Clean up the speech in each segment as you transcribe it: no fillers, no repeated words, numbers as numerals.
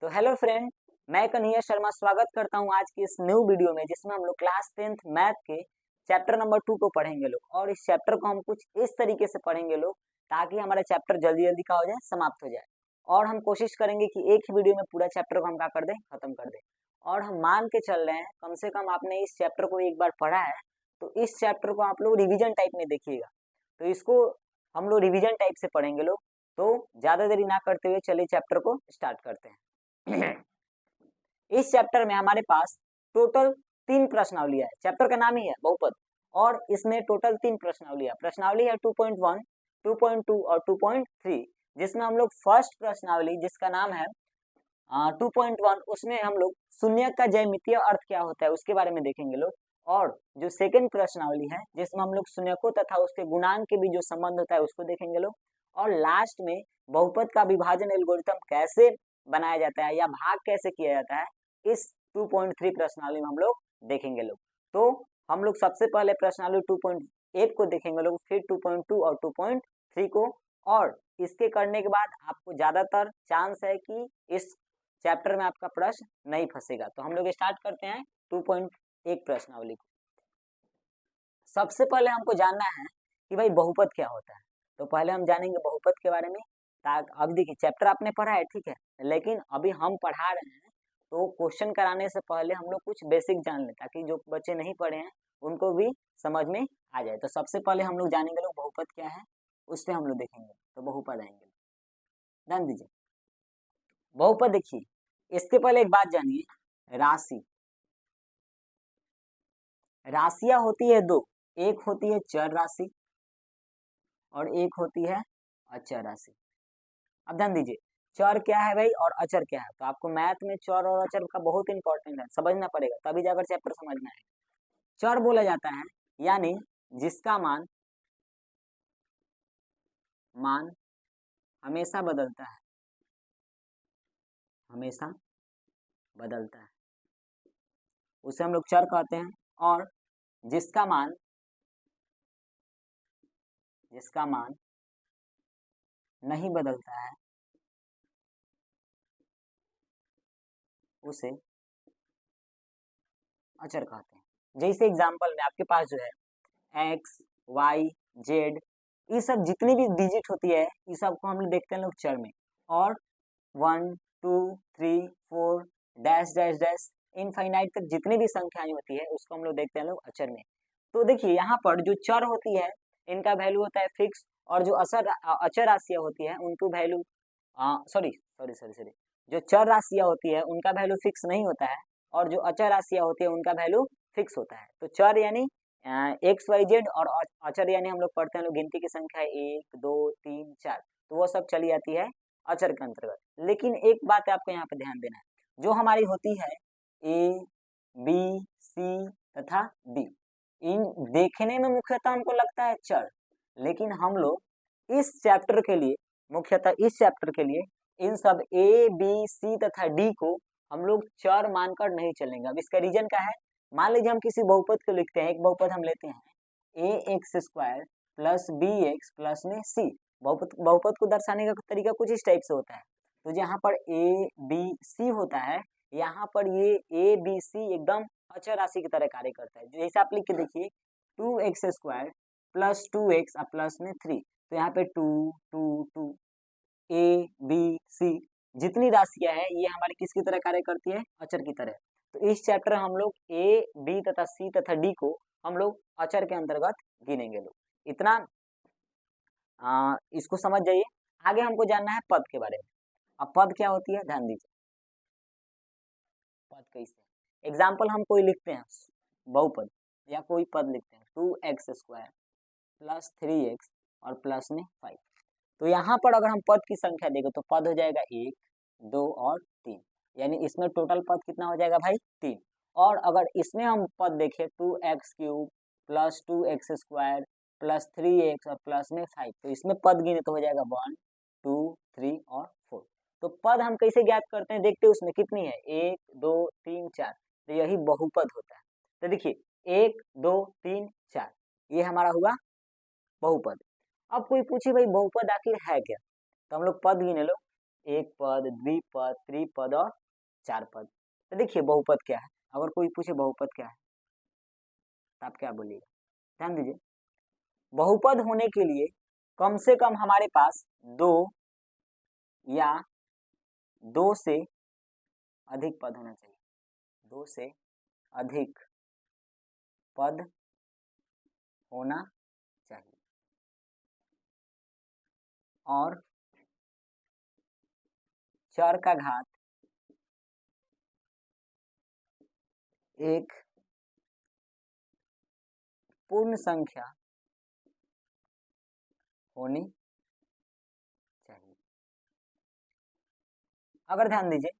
तो hello friend, मैं कन्हैया शर्मा स्वागत करता हूं आज की इस न्यू वीडियो में, जिसमें हम लोग क्लास 10th मैथ के चैप्टर नंबर 2 को पढ़ेंगे लोग। और इस चैप्टर को हम कुछ इस तरीके से पढ़ेंगे लोग ताकि हमारा चैप्टर जल्दी जल्दी का हो जाए, समाप्त हो जाए। और हम कोशिश करेंगे कि एक ही वीडियो में पूरा चैप्टर को हम क्या कर दें, खत्म कर दें। और हम मान के चल रहे हैं कम से कम आपने इस चैप्टर को एक बार पढ़ा है, तो इस चैप्टर को आप लोग रिविजन टाइप में देखिएगा। तो इसको हम लोग रिविजन टाइप से पढ़ेंगे लोग। तो ज्यादा देरी ना करते हुए चलिए चैप्टर को स्टार्ट करते हैं। इस चैप्टर में हमारे पास टोटल 3 प्रश्नावलियां है। चैप्टर का नाम ही है बहुपद, और इसमें टोटल 3 प्रश्नावलियां। प्रश्नावली है 2.1, 2.2 और 2.3, जिसमें हम लोग फर्स्ट प्रश्नावली जिसका नाम है 2.1, उसमें हम लोग शून्य का ज्यामितीय अर्थ क्या होता है उसके बारे में देखेंगे लोग। और जो सेकंड प्रश्नावली है जिसमें हम लोग शून्यकों तथा उसके गुणांक के बीच जो संबंध होता है उसको देखेंगे लोग। और लास्ट में बहुपद का विभाजन एल्गोरिथम कैसे बनाया जाता है या भाग कैसे किया जाता है, इस 2.3 प्रश्नावली में हम लोग देखेंगे लोग। तो हम लोग सबसे पहले प्रश्नावली 2.8 को देखेंगे लोग, फिर 2.2 और 2.3 को। और इसके करने के बाद आपको ज्यादातर चांस है कि इस चैप्टर में आपका प्रश्न नहीं फंसेगा। तो हम लोग स्टार्ट करते हैं 2.1 प्रश्नावली को। सबसे पहले हमको जानना है कि भाई बहुपद क्या होता है। तो पहले हम जानेंगे बहुपद के बारे में। अब देखिए, चैप्टर आपने पढ़ा है, ठीक है, लेकिन अभी हम पढ़ा रहे हैं, तो क्वेश्चन कराने से पहले हम लोग कुछ बेसिक जान लें ताकि जो बच्चे नहीं पढ़े हैं उनको भी समझ में आ जाए। तो सबसे पहले हम लोग जानेंगे लोग बहुपद क्या है, उससे हम लोग देखेंगे। तो बहुपद आएंगे, ध्यान दीजिए। बहुपद देखिए, इसके पहले एक बात जानिए, राशि। राशियां होती है दो, एक होती है चर राशि और एक होती है अचर राशि। अब ध्यान दीजिए, चर क्या है भाई और अचर क्या है। तो आपको मैथ में चर और अचर का बहुत इंपॉर्टेंट है, समझना पड़ेगा, तभी जाकर चैप्टर समझ में आएगा। चर बोला जाता है यानी जिसका मान हमेशा बदलता है, हमेशा बदलता है, उसे हम लोग चर कहते हैं। और जिसका मान नहीं बदलता है उसे अचर कहते हैं। जैसे एग्जांपल में आपके पास जो है एक्स, वाई, जेड, ये सब जितनी भी डिजिट होती है, ये सब को हम लोग देखते हैं लोग चर में। और 1, 2, 3, 4 डैश डैश डैश इनफाइनाइट तक जितनी भी संख्याएं होती है उसको हम लोग देखते हैं लोग अचर में। तो देखिए, यहाँ पर जो चर होती है इनका वैल्यू होता है फिक्स, और जो अचर राशियां होती है उनको value sorry sorry sorry sorry जो चर राशियां होती है उनका वैल्यू फिक्स नहीं होता है, और जो अचर राशियां होती है उनका वैल्यू फिक्स होता है। तो चर यानी एक्स वाई जेड, और अचर यानी हम लोग पढ़ते हैं लोग गिनती की संख्या 1, 2, 3, 4, तो वो सब चली जाती है अचर के अंतर्गत। लेकिन एक बात है आपको यहाँ पे ध्यान देना है, जो हमारी होती है ए, बी, सी तथा डी, इन देखने में मुख्यतः हमको लगता है चर, लेकिन हम लोग इस चैप्टर के लिए, मुख्यतः इस चैप्टर के लिए, इन सब ए, बी, सी तथा डी को हम लोग चर मानकर नहीं चलेंगे। अब इसका रीजन क्या है, मान लीजिए हम किसी बहुपद को लिखते हैं, एक बहुपद हम लेते हैं a x square plus b x plus में सी। बहुपद को दर्शाने का तरीका कुछ इस टाइप से होता है। तो जहाँ पर ए बी सी होता है, यहाँ पर ये ए बी सी एकदम अचर राशि की तरह कार्य करता है। जैसे आप लिख के देखिए 2x स्क्वायर प्लस 2x और प्लस में 3, तो यहाँ पे 2 2 2 ए बी सी जितनी राशियां है ये हमारी किसकी तरह कार्य करती है, अचर की तरह। तो इस चैप्टर हम लोग ए बी तथा सी तथा डी को हम लोग अचर के अंतर्गत गिनेंगे लोग। इतना इसको समझ जाइए। आगे हमको जानना है पद के बारे में। अब पद क्या होती है, ध्यान दीजिए। पद कैसे, एग्जाम्पल हम कोई लिखते हैं बहुपद या कोई पद लिखते हैं 2x स्क्वायर प्लस 3x और प्लस में 5। तो यहाँ पर अगर हम पद की संख्या देखें तो पद हो जाएगा 1, 2 और 3, यानी इसमें टोटल पद कितना हो जाएगा भाई, 3। और अगर इसमें हम पद देखें 2x cube plus 2x square plus 3x और प्लस में 5, तो इसमें पद गिने तो हो जाएगा 1, 2, 3 और 4। तो पद हम कैसे ज्ञात करते हैं, देखते हैं उसमें कितनी है, 1, 2, 3, 4, तो यही बहुपद होता है। तो देखिए 1, 2, 3, 4 ये हमारा हुआ बहुपद। अब कोई पूछे भाई बहुपद आखिर है क्या, तो हम लोग पद गिने लो एक पद, द्विपद, त्रिपद और चार पद। तो देखिए बहुपद क्या है, अगर कोई पूछे बहुपद क्या है तो आप क्या बोलिएगा, ध्यान दीजिए। बहुपद होने के लिए कम से कम हमारे पास दो या दो से अधिक पद होना चाहिए, दो से अधिक पद होना चाहिए। और चर का घात एक पूर्ण संख्या होनी चाहिए। अगर ध्यान दीजिए,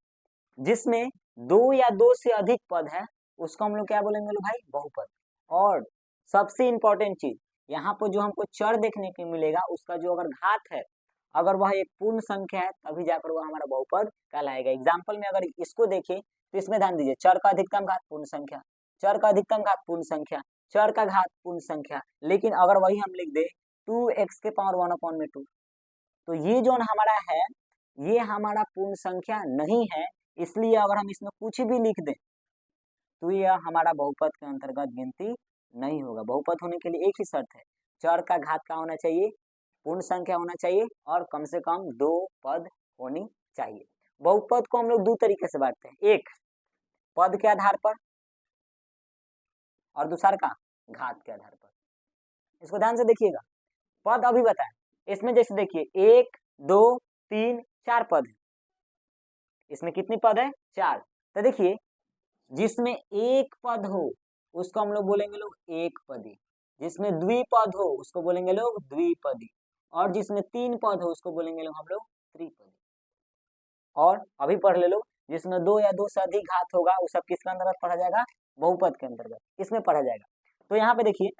जिसमें दो या दो से अधिक पद है उसको हम लोग क्या बोलेंगे लो भाई, बहुपद। और सबसे इंपॉर्टेंट चीज यहाँ पर जो हमको चर देखने को मिलेगा उसका जो अगर घात है, अगर वह एक पूर्ण संख्या है तभी जाकर वह हमारा बहुपद कहलाएगा। एग्जाम्पल में अगर इसको देखें तो इसमें ध्यान दीजिए, चर का अधिकतम घात पूर्ण संख्या, चर का अधिकतम घात पूर्ण संख्या, चर का घात पूर्ण संख्या। लेकिन अगर वही हम लिख दे 2x के पावर 1/2, तो ये जो हमारा है ये हमारा पूर्ण संख्या नहीं है, इसलिए अगर हम इसमें कुछ भी लिख दें तो यह हमारा बहुपद के अंतर्गत गिनती नहीं होगा। बहुपद होने के लिए एक ही शर्त है, चर का घात का होना चाहिए, पूर्ण संख्या होना चाहिए और कम से कम दो पद होनी चाहिए। बहुपद को हम लोग दो तरीके से बांटते हैं, एक पद के आधार पर और दूसरा का घात के आधार पर। इसको ध्यान से देखिएगा, पद अभी बताएं, इसमें जैसे देखिए 1 2 3 4 पद है, इसमें कितनी पद है, 4। तो देखिए जिसमें एक पद हो उसको हम लोग बोलेंगे लोग एक पदी, जिसमें द्विपद हो उसको बोलेंगे लोग द्विपदी, और जिसमें तीन पद हो उसको बोलेंगे लोग हम लोग त्रिपदी। और अभी पढ़ ले लो, जिसमें दो या दो से अधिक घात होगा वो सब किसके अंतर्गत पढ़ा जाएगा, बहुपद के अंतर्गत, इसमें पढ़ा जाएगा। तो यहाँ पे देखिए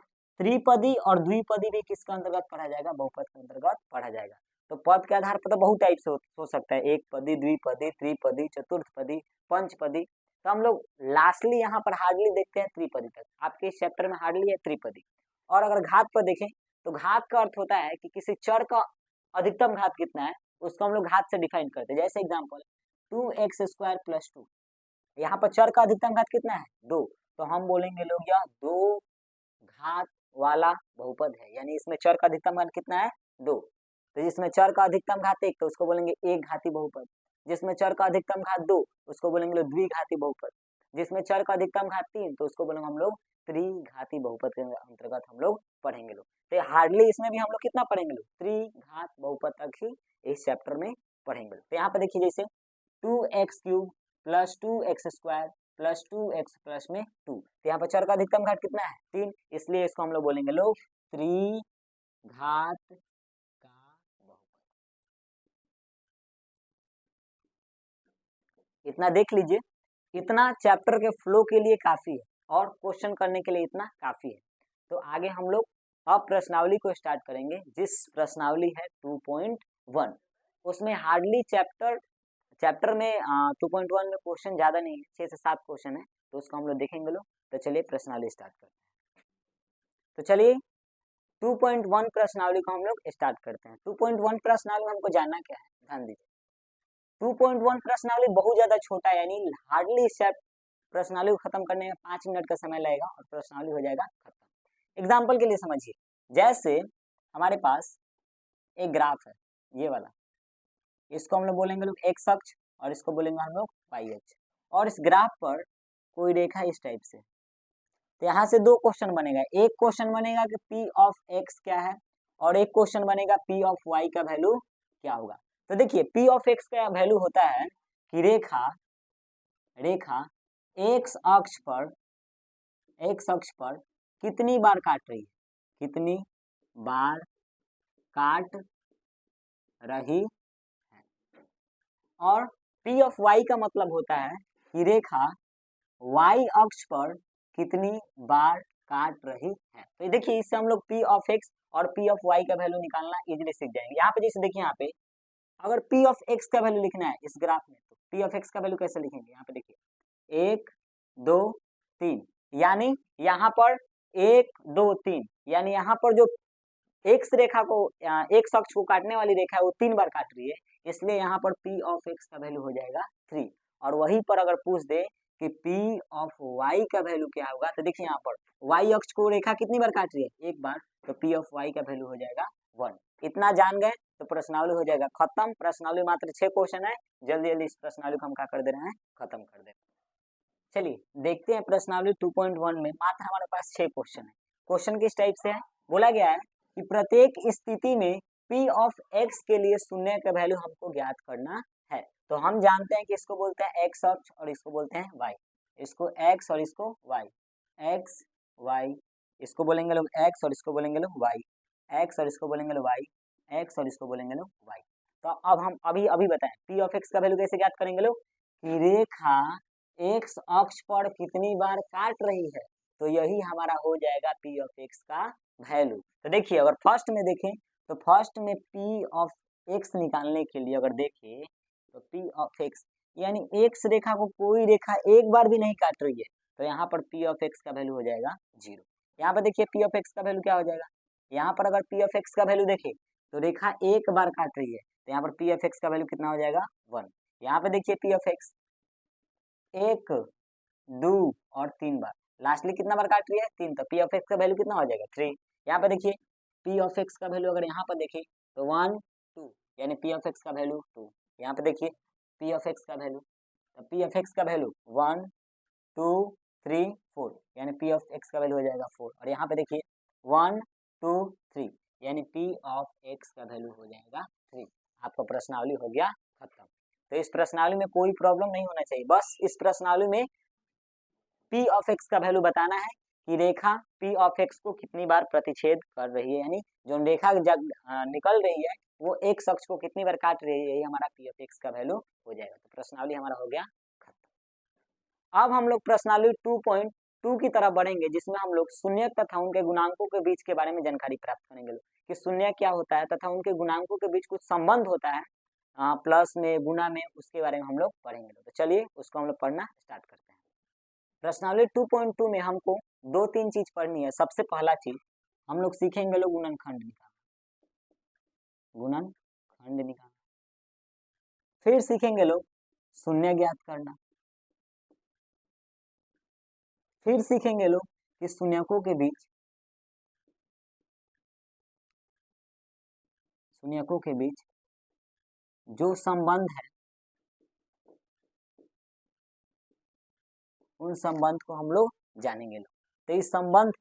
त्रिपदी और द्विपदी भी किसके अंतर्गत पढ़ा जाएगा, बहुपद के अंतर्गत पढ़ा जाएगा। तो पद के आधार पर तो बहुत टाइप से हो सकता है, एक पदी, द्विपदी, त्रिपदी, चतुर्थपदी, पंचपदी। तो हम लोग लास्टली यहाँ पर हार्डली देखते हैं त्रिपदी तक, आपके इस चैप्टर में हार्डली है त्रिपदी। और अगर घात पर देखें तो घात का अर्थ होता है कि किसी चर का अधिकतम घात कितना है उसको हम लोग घात से डिफाइन करते हैं। जैसे एग्जाम्पल 2x² + 2, यहाँ पर चर का अधिकतम घात कितना है, 2, तो हम बोलेंगे लोग यह दो घात वाला बहुपद है, यानी इसमें चर का अधिकतम घात कितना है, 2। तो जिसमें चर का अधिकतम घात 1 तो उसको बोलेंगे एक घाती बहुपद, जिसमें चर का अधिकतम घात 2 उसको बोलेंगे लोग द्विघाती बहुपद, जिसमें चर का अधिकतम घात 3 तो उसको बोलेंगे हम लोग त्रिघाती बहुपद के अंतर्गत हम लोग पढ़ेंगे लोग। तो हार्डली इसमें भी हम लोग कितना पढ़ेंगे लोग, त्रिघात बहुपद तक ही इस चैप्टर में पढ़ेंगे। तो यहाँ पे देखिए जैसे 2x³ + 2x² + 2x प्लस में 2, तो यहाँ पर चर का अधिकतम घात कितना है, 3, इसलिए इसको हम लोग बोलेंगे लोग त्रिघात का बहुपद। इतना देख लीजिए, इतना चैप्टर के फ्लो के लिए काफी है और क्वेश्चन करने के लिए इतना काफी है। तो आगे हम लोग अब प्रश्नावली को स्टार्ट करेंगे, जिस प्रश्नावली है 2.1, उसमें हार्डली चैप्टर में 2.1 में क्वेश्चन ज्यादा नहीं है, 6 से 7 क्वेश्चन है, तो उसको हम लोग देखेंगे लोग। तो चलिए प्रश्नावली स्टार्ट करते हैं। तो चलिए 2.1 प्रश्नावली को हम लोग स्टार्ट करते हैं। 2.1 प्रश्नावली में हमको जानना क्या है, ध्यान दीजिए। 2.1 प्रश्नावली बहुत ज्यादा छोटा है, यानी हार्डली इस प्रश्नावली को खत्म करने में 5 मिनट का समय लगेगा और प्रश्नावली हो जाएगा खत्म। एग्जाम्पल के लिए समझिए, जैसे हमारे पास एक ग्राफ है ये वाला, इसको हम लोग बोलेंगे लोग एक्स अक्ष और इसको बोलेंगे हम लोग वाई अक्ष, और इस ग्राफ पर कोई रेखा इस टाइप से। तो यहाँ से दो क्वेश्चन बनेगा, एक क्वेश्चन बनेगा कि पी ऑफ एक्स क्या है और एक क्वेश्चन बनेगा पी ऑफ वाई का वैल्यू क्या होगा। तो देखिए पी ऑफ एक्स का वैल्यू होता है कि रेखा एक्स अक्ष पर कितनी बार काट रही है, कितनी बार काट रही है, और पी ऑफ वाई का मतलब होता है कि रेखा वाई अक्ष पर कितनी बार काट रही है। तो देखिए इससे हम लोग पी ऑफ एक्स और पी ऑफ वाई का वैल्यू निकालना इजीली सीख जाएंगे। यहाँ पे जैसे देखिए, यहाँ पे अगर पी ऑफ एक्स का वैल्यू लिखना है इस ग्राफ में, तो पी ऑफ एक्स का वैल्यू कैसे लिखेंगे, यहाँ पे देखिए 1 2 3, यानी यहाँ पर 1 2 3, यानी यहाँ पर जो एक्स रेखा को एक्स अक्ष को काटने वाली रेखा है वो 3 बार काट रही है, इसलिए यहाँ पर p ऑफ x का वैल्यू हो जाएगा 3। और वहीं पर अगर पूछ दे कि p ऑफ y का वैल्यू क्या होगा, तो देखिए यहाँ पर y अक्ष को रेखा कितनी बार काट रही है, एक बार, तो p ऑफ y का वैल्यू हो जाएगा 1। इतना जान गए तो प्रश्नावली हो जाएगा खत्म। प्रश्नावली मात्र 6 क्वेश्चन है, जल्दी जल्दी इस प्रश्नावली को हम क्या कर दे रहे हैं, खत्म कर दे रहे हैं। चलिए देखते हैं प्रश्नावली 2.1 में मात्र हमारे पास 6 क्वेश्चन है। क्वेश्चन किस टाइप से है, बोला गया है कि प्रत्येक स्थिति में p ऑफ x के लिए शून्य का वैल्यू हमको ज्ञात करना है। तो हम जानते हैं कि इसको बोलते हैं x अक्ष और इसको बोलते हैं y, इसको x और इसको y, x y, इसको बोलेंगे लोग x और इसको बोलेंगे लोग y, x और इसको बोलेंगे लोग y, x और इसको बोलेंगे लोग y। तो अब हम अभी बताएं p ऑफ x का वैल्यू कैसे ज्ञात करेंगे लोग, कि रेखा x अक्ष पर कितनी बार काट रही है, तो यही हमारा हो जाएगा p ऑफ x का वैल्यू। तो देखिए अगर फर्स्ट में देखें तो फर्स्ट में p ऑफ x निकालने के लिए अगर देखें तो p ऑफ x यानी x रेखा को कोई रेखा एक बार भी नहीं काट रही है, तो यहाँ पर p ऑफ x का वैल्यू हो जाएगा 0। यहाँ पर देखिए p ऑफ x का वैल्यू क्या हो जाएगा, यहाँ पर अगर p ऑफ x का वैल्यू देखें तो रेखा एक बार काट रही है, तो यहाँ पर p ऑफ x का वैल्यू कितना हो जाएगा 1। यहाँ पे देखिए p ऑफ x 1 2 और 3 बार, लास्टली कितना बार काट रही है 3, तो p ऑफ x का वैल्यू कितना हो जाएगा 3। यहाँ पे देखिए p ऑफ x का वैल्यू अगर यहाँ पर देखें तो 1 2 यानी p ऑफ x का वैल्यू 2। यहाँ पे देखिए p ऑफ x का वैल्यू, तो p ऑफ x का वैल्यू 1 2 3 4 यानी p ऑफ x का वैल्यू हो जाएगा 4। और यहाँ पे देखिए 1 2 3 यानी p ऑफ x का वैल्यू हो जाएगा 3। आपका प्रश्नावली हो गया खत्म। तो इस प्रश्नावली में कोई प्रॉब्लम नहीं होना चाहिए, बस इस प्रश्नावली में p ऑफ x का वैल्यू बताना है कि रेखा p ऑफ x को कितनी बार प्रतिच्छेद कर रही है, यानी जो रेखा निकल रही है वो x अक्ष को कितनी बार काट रही है, यही हमारा p ऑफ x का वैल्यू हो जाएगा। तो प्रश्नावली हमारा हो गया खत्म। अब हम लोग प्रश्नावली 2.2 की तरफ बढ़ेंगे, जिसमें हम लोग शून्य तथा उनके गुणांकों के बीच के बारे में जानकारी प्राप्त करेंगे कि शून्य क्या होता है तथा उनके गुणांकों के बीच कुछ संबंध होता है प्लस में गुना में, उसके बारे में हम लोग पढ़ेंगे। तो चलिए उसको हम लोग पढ़ना स्टार्ट करते हैं। प्रश्नावली 2.2 में हमको 2-3 चीज पढ़नी है। सबसे पहला चीज हम लोग सीखेंगे लोग गुणनखंड निकालना, गुणनखंड निकालना। फिर सीखेंगे लोग शून्य ज्ञात करना। फिर सीखेंगे लोग कि शून्यकों के बीच जो संबंध है उन संबंध को हम लोग जानेंगे लोग। तो इस संबंध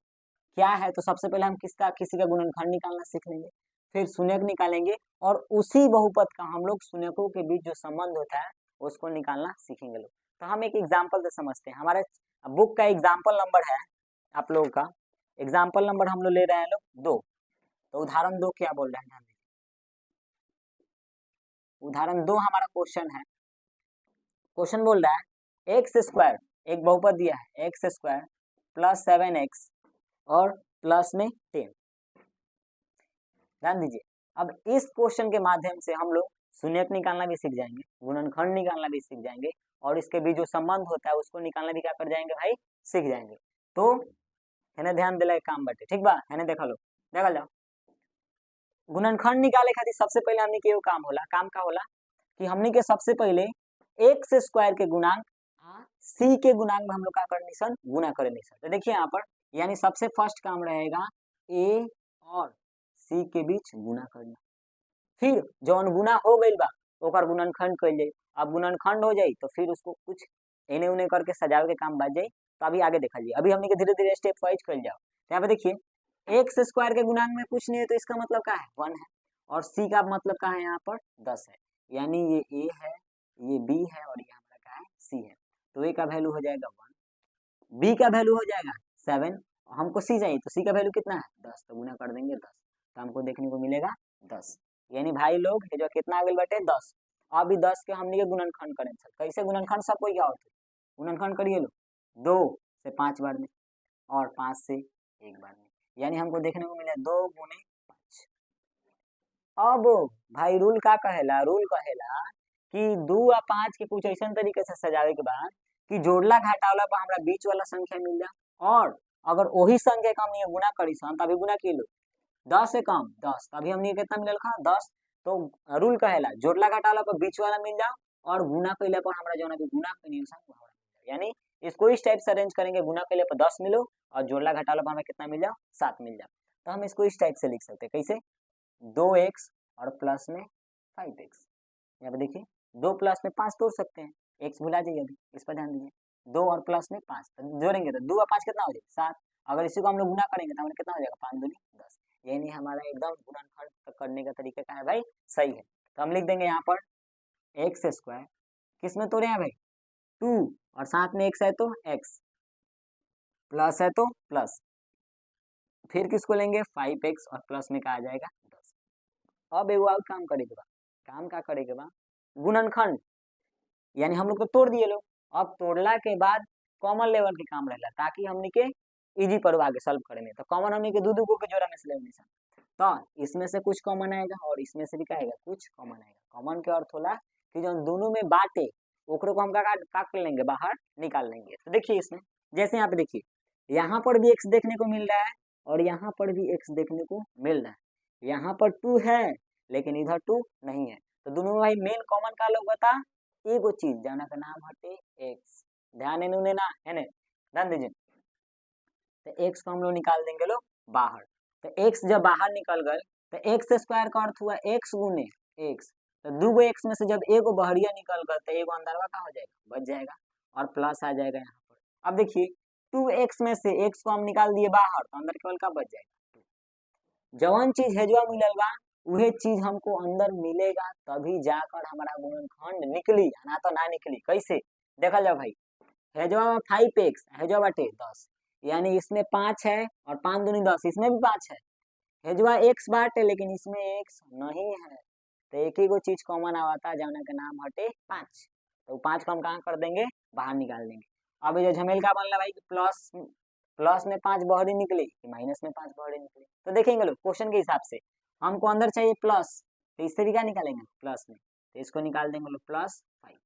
क्या है, तो सबसे पहले हम किसी का गुणनखंड निकालना सीख लेंगे, फिर शून्यक निकालेंगे और उसी बहुपद का हम लोग शून्यकों के बीच जो संबंध होता है उसको निकालना सीखेंगे लोग। तो हम एक एग्जाम्पल से समझते हैं। हमारे बुक का एग्जाम्पल नंबर है, आप लोगों का एग्जाम्पल नंबर हम लोग ले रहे हैं लोग 2। तो उदाहरण 2 क्या बोल रहे हैं, ध्यान दीजिए। उदाहरण 2 हमारा क्वेश्चन है। क्वेश्चन बोल रहा है एक्स स्क्वायर, एक बहुपद दिया है एक्स स्क्वायर प्लस 7x और प्लस में 10। ध्यान दीजिए, अब इस क्वेश्चन के माध्यम से हम लोग शून्यक निकालना भी सीख जाएंगे, गुणनखंड निकालना भी सीख जाएंगे और इसके बीच जो संबंध होता है उसको निकालना भी क्या कर जाएंगे भाई, सीख जाएंगे। तो है ध्यान दिला एक काम बाटे, ठीक बा, है देखा लो, देखा जाओ। गुणनखंड निकाले खातिर सबसे पहले हमने के काम होला, काम का होला कि हमने के सबसे पहले एक्स स्क्वायर के गुणांक सी के गुणांक में हम लोग क्या करनी सन, गुना करनी सन। तो देखिए यहाँ पर यानी सबसे फर्स्ट काम रहेगा ए और सी के बीच गुना करना। फिर जौन गुना हो गई बा ओकर गुणनखंड कर जाए। अब गुणनखंड हो जाए तो फिर उसको कुछ एने उने करके सजावे के काम बच जाए, तो अभी आगे देखा जाए। अभी हमने के धीरे धीरे स्टेप वाइज कर जाओ। यहाँ पे देखिए एक्स स्क्वायर के गुणांक में कुछ नहीं है, तो इसका मतलब क्या है 1 है, और सी का मतलब क्या है यहाँ पर 10 है, यानी ये ए है, ये बी है और ये हमारा क्या है सी है। तो ए का वैल्यू हो जाएगा 1, बी का वैल्यू हो जाएगा 7, हमको सी चाहिए तो सी का वैल्यू कितना है 10, तो गुना कर देंगे 10, तो हमको देखने को मिलेगा 10। यानी भाई लोग ये जो कितना आगे बैठे 10। अभी 10 के हमने गुणनखंड करें, कैसे गुणनखंड सबको क्या होता है, गुणनखंड करिए लो 2 से 5 बार में और 5 से 1 बार में, यानी हमको देखने को मिला 2 गुने 5। अब भाई रूल का कहेला, रूल कहेला कि 2 और 5 के कुछ ऐसा तरीके से सजावे के बाद कि जोड़ला घटावला पर हमरा बीच वाला संख्या मिल जाए, और अगर वही संख्या का हमने गुना करी सन तभी गुना किलो 10 से कम 10, तभी हमने कितना मिलल था 10, तो रूल कहेला जोड़ला घटाला पर बीच वाला मिल जाओ और गुना कैले पर हमरा जो गुना के निशान यानी इसको इस टाइप से अरेंज करेंगे, गुना कैले पर 10 मिलो और जोड़ला घटाला पर हमें कितना मिल जाओ 7 मिल जाओ। तो हम इसको इस टाइप से लिख सकते हैं, कैसे 2x और प्लस में 5x। यहाँ पे देखिए 2 प्लस में 5 तोड़ सकते हैं, x भुला जाइए अभी, इस पर ध्यान दीजिए। 2 और प्लस में 5 जोड़ेंगे तो 2 और 5 कितना हो जाएगा 7। अगर इसी को हम लोग गुना करेंगे तो हमारे कितना हो जाएगा 5 दूनी 10। यानी हमारा एकदम गुणनखंड करने का तरीका क्या है भाई, सही है। तो हम लिख देंगे यहाँ पर एक्स स्क्वायर किस में तोड़े हैं भाई 2 और साथ में x है तो x, प्लस है तो प्लस, फिर किसको लेंगे 5x और प्लस में क्या आ जाएगा 10। अब एगो और काम करेगा बा, काम क्या करेगा बा गुणनखंड, यानी हम लोग तो तोड़ दिए लोग, अब तोड़ला के बाद कॉमन लेवल के काम रहेला ताकि हमने के इजी पर आगे सॉल्व करेंगे। तो कॉमन हमने के दो दो के जोड़ा में से लेंगे निशान, तो इसमें से कुछ कॉमन आएगा और इसमें से भी क्या आएगा कुछ कॉमन आएगा। कॉमन के अर्थ होला कि जो दोनों में बाटे ओकरे को हम काट कर लेंगे, बाहर निकाल लेंगे। तो देखिए इसमें जैसे यहाँ पे देखिए यहाँ पर भी x देखने को मिल रहा है और यहाँ पर भी x देखने को मिल रहा है। यहाँ पर 2 है लेकिन इधर 2 नहीं है, तो दोनों में भाई मेन कॉमन का लोग बता एगो चीज जाना का नाम हटे x। ध्यान इन्होंने ना है ना, ध्यान दीजिए। तो x को हम लोग निकाल देंगे लोग बाहर, तो x जब बाहर निकल गए तो x स्क्वायर का अर्थ हुआ x गुने x, तो दो x में से जब एगो बहरिया निकल गए तो एगो अंदरवा का हो जाएगा बच जाएगा और प्लस आ जाएगा यहाँ पर। अब देखिए 2x में से x को हम निकाल दिए बाहर तो अंदर केवल का बच जाएगा 2। जवन चीज हेजवा मिलल बा वही चीज हमको अंदर मिलेगा तभी जाकर हमारा गुणनखंड निकली, ना तो ना निकली। कैसे देखा जाओ भाई, हेजवा 5x हेजवा बाटे 10, यानी इसमें 5 है और 5 दूनी 10, इसमें भी 5 है। हेजवा x बाटे लेकिन इसमें x नहीं है, तो एक ही को चीज कॉमन आवता जाना का नाम हटे 5। तो 5 को हम कहाँ कर देंगे बाहर निकाल देंगे। अब ये झमेल का बनला भाई प्लस में 5 बहरी निकली कि माइनस में 5 बहरी निकली, तो देखेंगे लोग क्वेश्चन के हिसाब से हमको अंदर चाहिए प्लस, तो इससे भी क्या निकालेंगे प्लस में, तो इसको निकाल देंगे लोग +5।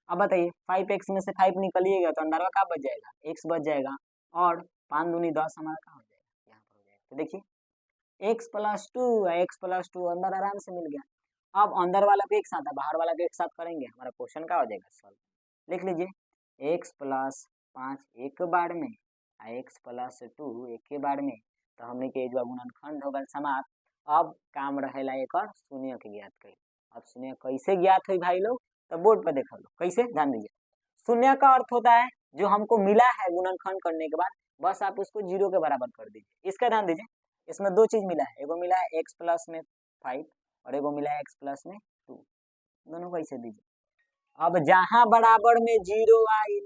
अब बताइए 5x में से 5 निकलिएगा तो अंदर का बच जाएगा x बच जाएगा और 5 दूनी 10 हमारा कहाँ हो जाएगा यहाँ पर हो जाएगा। तो देखिए x + 2 x + 2 अंदर आराम से मिल गया। अब अंदर वाला भी एक साथ है बाहर वाला भी एक साथ करेंगे, हमारा क्वेश्चन का हो जाएगा सॉल्व। लिख लीजिए x + 5 एक बार में x + 2 एक के बार में, तो हमने के जो गुणनखंड होगा समाप्त। अब काम रहेला एक और शून्य के ज्ञात करी। अब शून्य कैसे ज्ञात हुई भाई लोग, तो बोर्ड पर देखा लो कैसे, ध्यान दीजिए। शून्य का अर्थ होता है जो हमको मिला है गुणनखंड करने के बाद बस आप उसको 0 के बराबर कर दीजिए। इसका ध्यान दीजिए, इसमें दो चीज मिला है, एगो मिला है x + में 5 और एगो मिला है x + में 2, दोनों कैसे दीजिए। अब जहां बराबर में 0 आई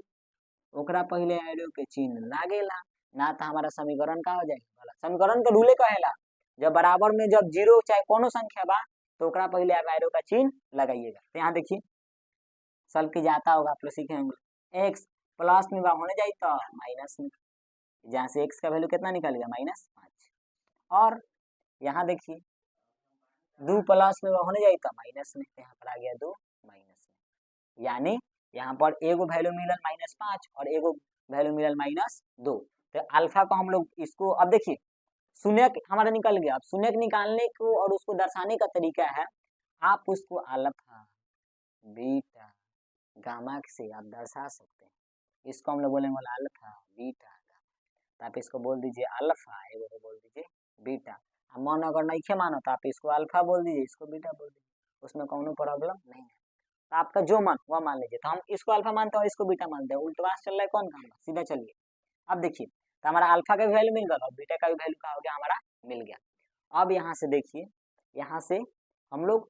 ओकरा पहले एरो के चिन्ह लागेला, ना तो हमारा समीकरण का हो जाएगा। समीकरण के रूले कहेला जब बराबर में जब 0 चाहे कोनो संख्या बा तो ओकरा पहले आप एरो का चिन्ह लगाइएगा। तो यहाँ देखिए सॉल्व की जाता होगा आप लोग सीखे होंगे, x प्लस में बा होने जाए तो माइनस में, जहाँ से x का वैल्यू कितना निकलेगा -5। और यहाँ देखिए 2 प्लस में बा होने जाए तो माइनस में, यहाँ पर आ गया 2 माइनस में, यानी यहाँ पर एगो वैल्यू मिलल -5 और एगो वैल्यू मिलल -2। तो अल्फा को हम लोग इसको अब देखिए शून्य हमारा निकल गया। अब शून्य निकालने को और उसको दर्शाने का तरीका है आप उसको अल्फा बीटा गामा से आप दर्शा सकते हैं। इसको हम लोग बोलेंगे अल्फा बीटा गामा, तो आप इसको बोल दीजिए अल्फा, एगो को बोल दीजिए बीटा। मन अगर नहीं मानो तो आप इसको अल्फा बोल दीजिए, इसको बीटा बोल दीजिए, उसमें कोनो प्रॉब्लम नहीं है। तो आपका जो मन वह मान लीजिए, तो हम इसको अल्फा मानते हैं और इसको बीटा मानते हैं, उल्टवास चल रहा है कौन काम है, सीधा चलिए। अब देखिए तो हमारा अल्फा का भी वैल्यू मिल गया और बीटा का भी वैल्यू का हो गया हमारा मिल गया। अब यहाँ से देखिए, यहाँ से हम लोग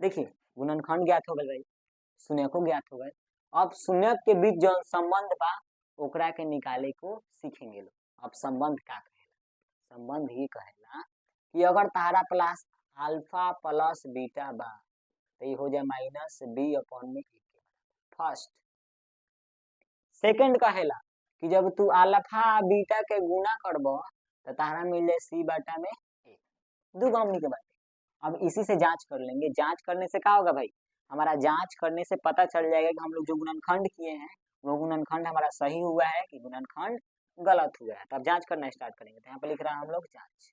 देखिए गुणनखंड ज्ञात हो गए, शून्य को ज्ञात हो गए। अब शून्य के बीच जो संबंध बा ओकरा के निकाले को सीखेंगे लोग। अब संबंध क्या कहेला, संबंध ही कहेला कि अगर तारा प्लस अल्फा प्लस बीटा बा तो ये हो जाए -b/में फर्स्ट। सेकंड कहेला कि जब तू अल्फा बीटा के गुना करब तो तारा मिल जाए c/में 1। दो हमनी के बात। अब इसी से जांच कर लेंगे, जांच करने से क्या होगा भाई, हमारा जांच करने से पता चल जाएगा कि हम लोग जो गुणनखंड किए हैं वो गुणनखंड हमारा सही हुआ है कि गुणनखंड गलत हुआ है। तो अब जांच करना स्टार्ट करेंगे। तो यहाँ पे लिख रहा है हम लोग जांच,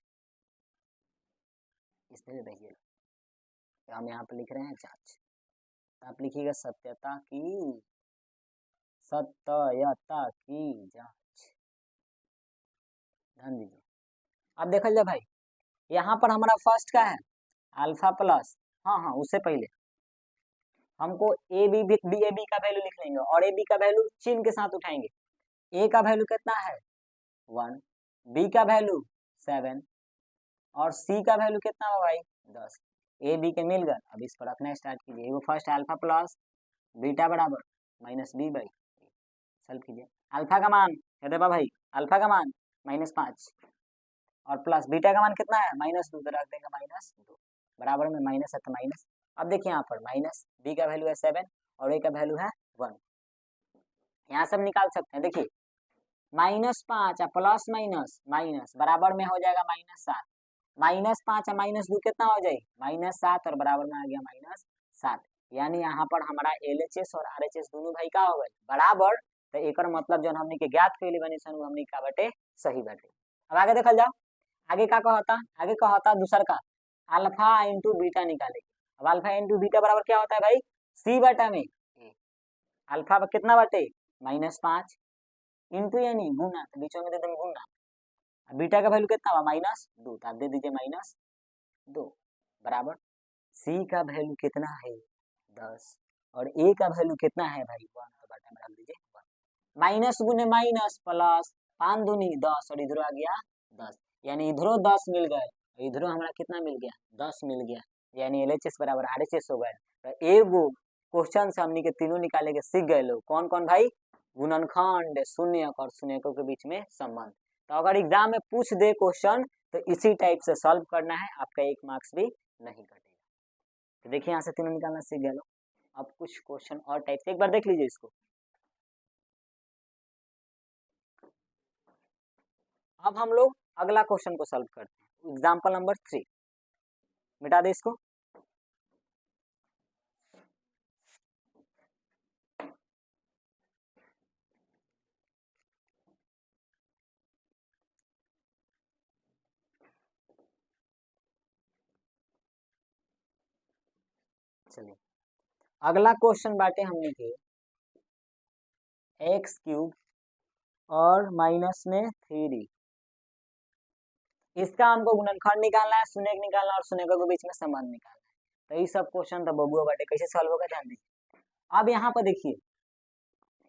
इसमें देखिए तो हम यहाँ पर लिख रहे हैं जांच, तो आप लिखिएगा सत्यता की जांच। ध्यान दीजिए। अब देखल जाए भाई, यहाँ पर हमारा फर्स्ट का है अल्फा प्लस, हाँ हाँ उससे पहले हमको ए बी का वैल्यू लिख लेंगे और ए बी का वैल्यू चिन्ह के साथ उठाएंगे। ए का वैल्यू कितना है 1, बी का वैल्यू 7 और सी का वैल्यू कितना है भाई 10। ए बी के मिल गए, अब इस पर रखना स्टार्ट कीजिए। वो फर्स्ट अल्फा प्लस बीटा बराबर माइनस बी बाई, सॉल्व कीजिए। अल्फा का मान कहते भाई, अल्फा का मान -5 और प्लस बीटा का मान कितना है -2, तो रख देंगे -2 बराबर में माइनस है तो माइनस। अब देखिए यहाँ पर माइनस बी का वैल्यू है 7 और ए का वैल्यू है 1, यहाँ सब निकाल सकते हैं। देखिए -5 प्लस माइनस बराबर में हो जाएगा -7, -5 और -2 कितना हो जाएगी -7 और बराबर में आ गया -7, यानी यहाँ पर हमारा LHS और RHS दोनों भाई का हो गए बराबर। तो एक मतलब जो हमने के ज्ञात कैले बने सन वो हमने का बटे सही बटे। अब आगे देखल जाओ, आगे का कहता, आगे कहता दूसर का अल्फा इंटू बीटा निकालेंगे। अब अल्फा इंटू बीटा बराबर क्या होता है भाई सी बटा में ए, अल्फा कितना बटे -5 इंटू यानी गुना, तो बीचों में दे देंगे गुना, बीटा का वैल्यू कितना हुआ -2, तो आप दे दीजिए -2 बराबर सी का वैल्यू कितना है 10 और ए का वैल्यू कितना है भाई 1, तो बटा में रख दीजिए 1, माइनस गुने माइनस प्लस 5 दूनी 10 और इधर आ गया 10, यानी इधरों 10 मिल गए, इधरों हमारा कितना मिल गया 10 मिल गया, यानी LHS बराबर RHS हो गए। तो एगो क्वेश्चन से हमने के तीनों निकाले के सीख गए लोग, कौन कौन भाई गुणनखंड, शून्यक और शून्यकों के बीच में संबंध। तो अगर एग्जाम में पूछ दे क्वेश्चन तो इसी टाइप से सॉल्व करना है, आपका 1 मार्क्स भी नहीं कटेगा। तो देखिए यहाँ से तीनों निकालना सीख गए लोग। अब कुछ क्वेश्चन और टाइप से एक बार देख लीजिए इसको। अब हम लोग अगला क्वेश्चन को सॉल्व करते हैं, एग्जाम्पल नंबर 3, मिटा दे इसको। चलिए अगला क्वेश्चन बाटे हमने के x³ और माइनस में 3, इसका हमको गुणनखंड निकालना है, शून्यक निकालना और शून्यकों के बीच में संबंध निकालना है। तो ये सब क्वेश्चन तो बबुआ बाटे कैसे सॉल्व होगा ध्यान दीजिए। अब यहाँ पर देखिए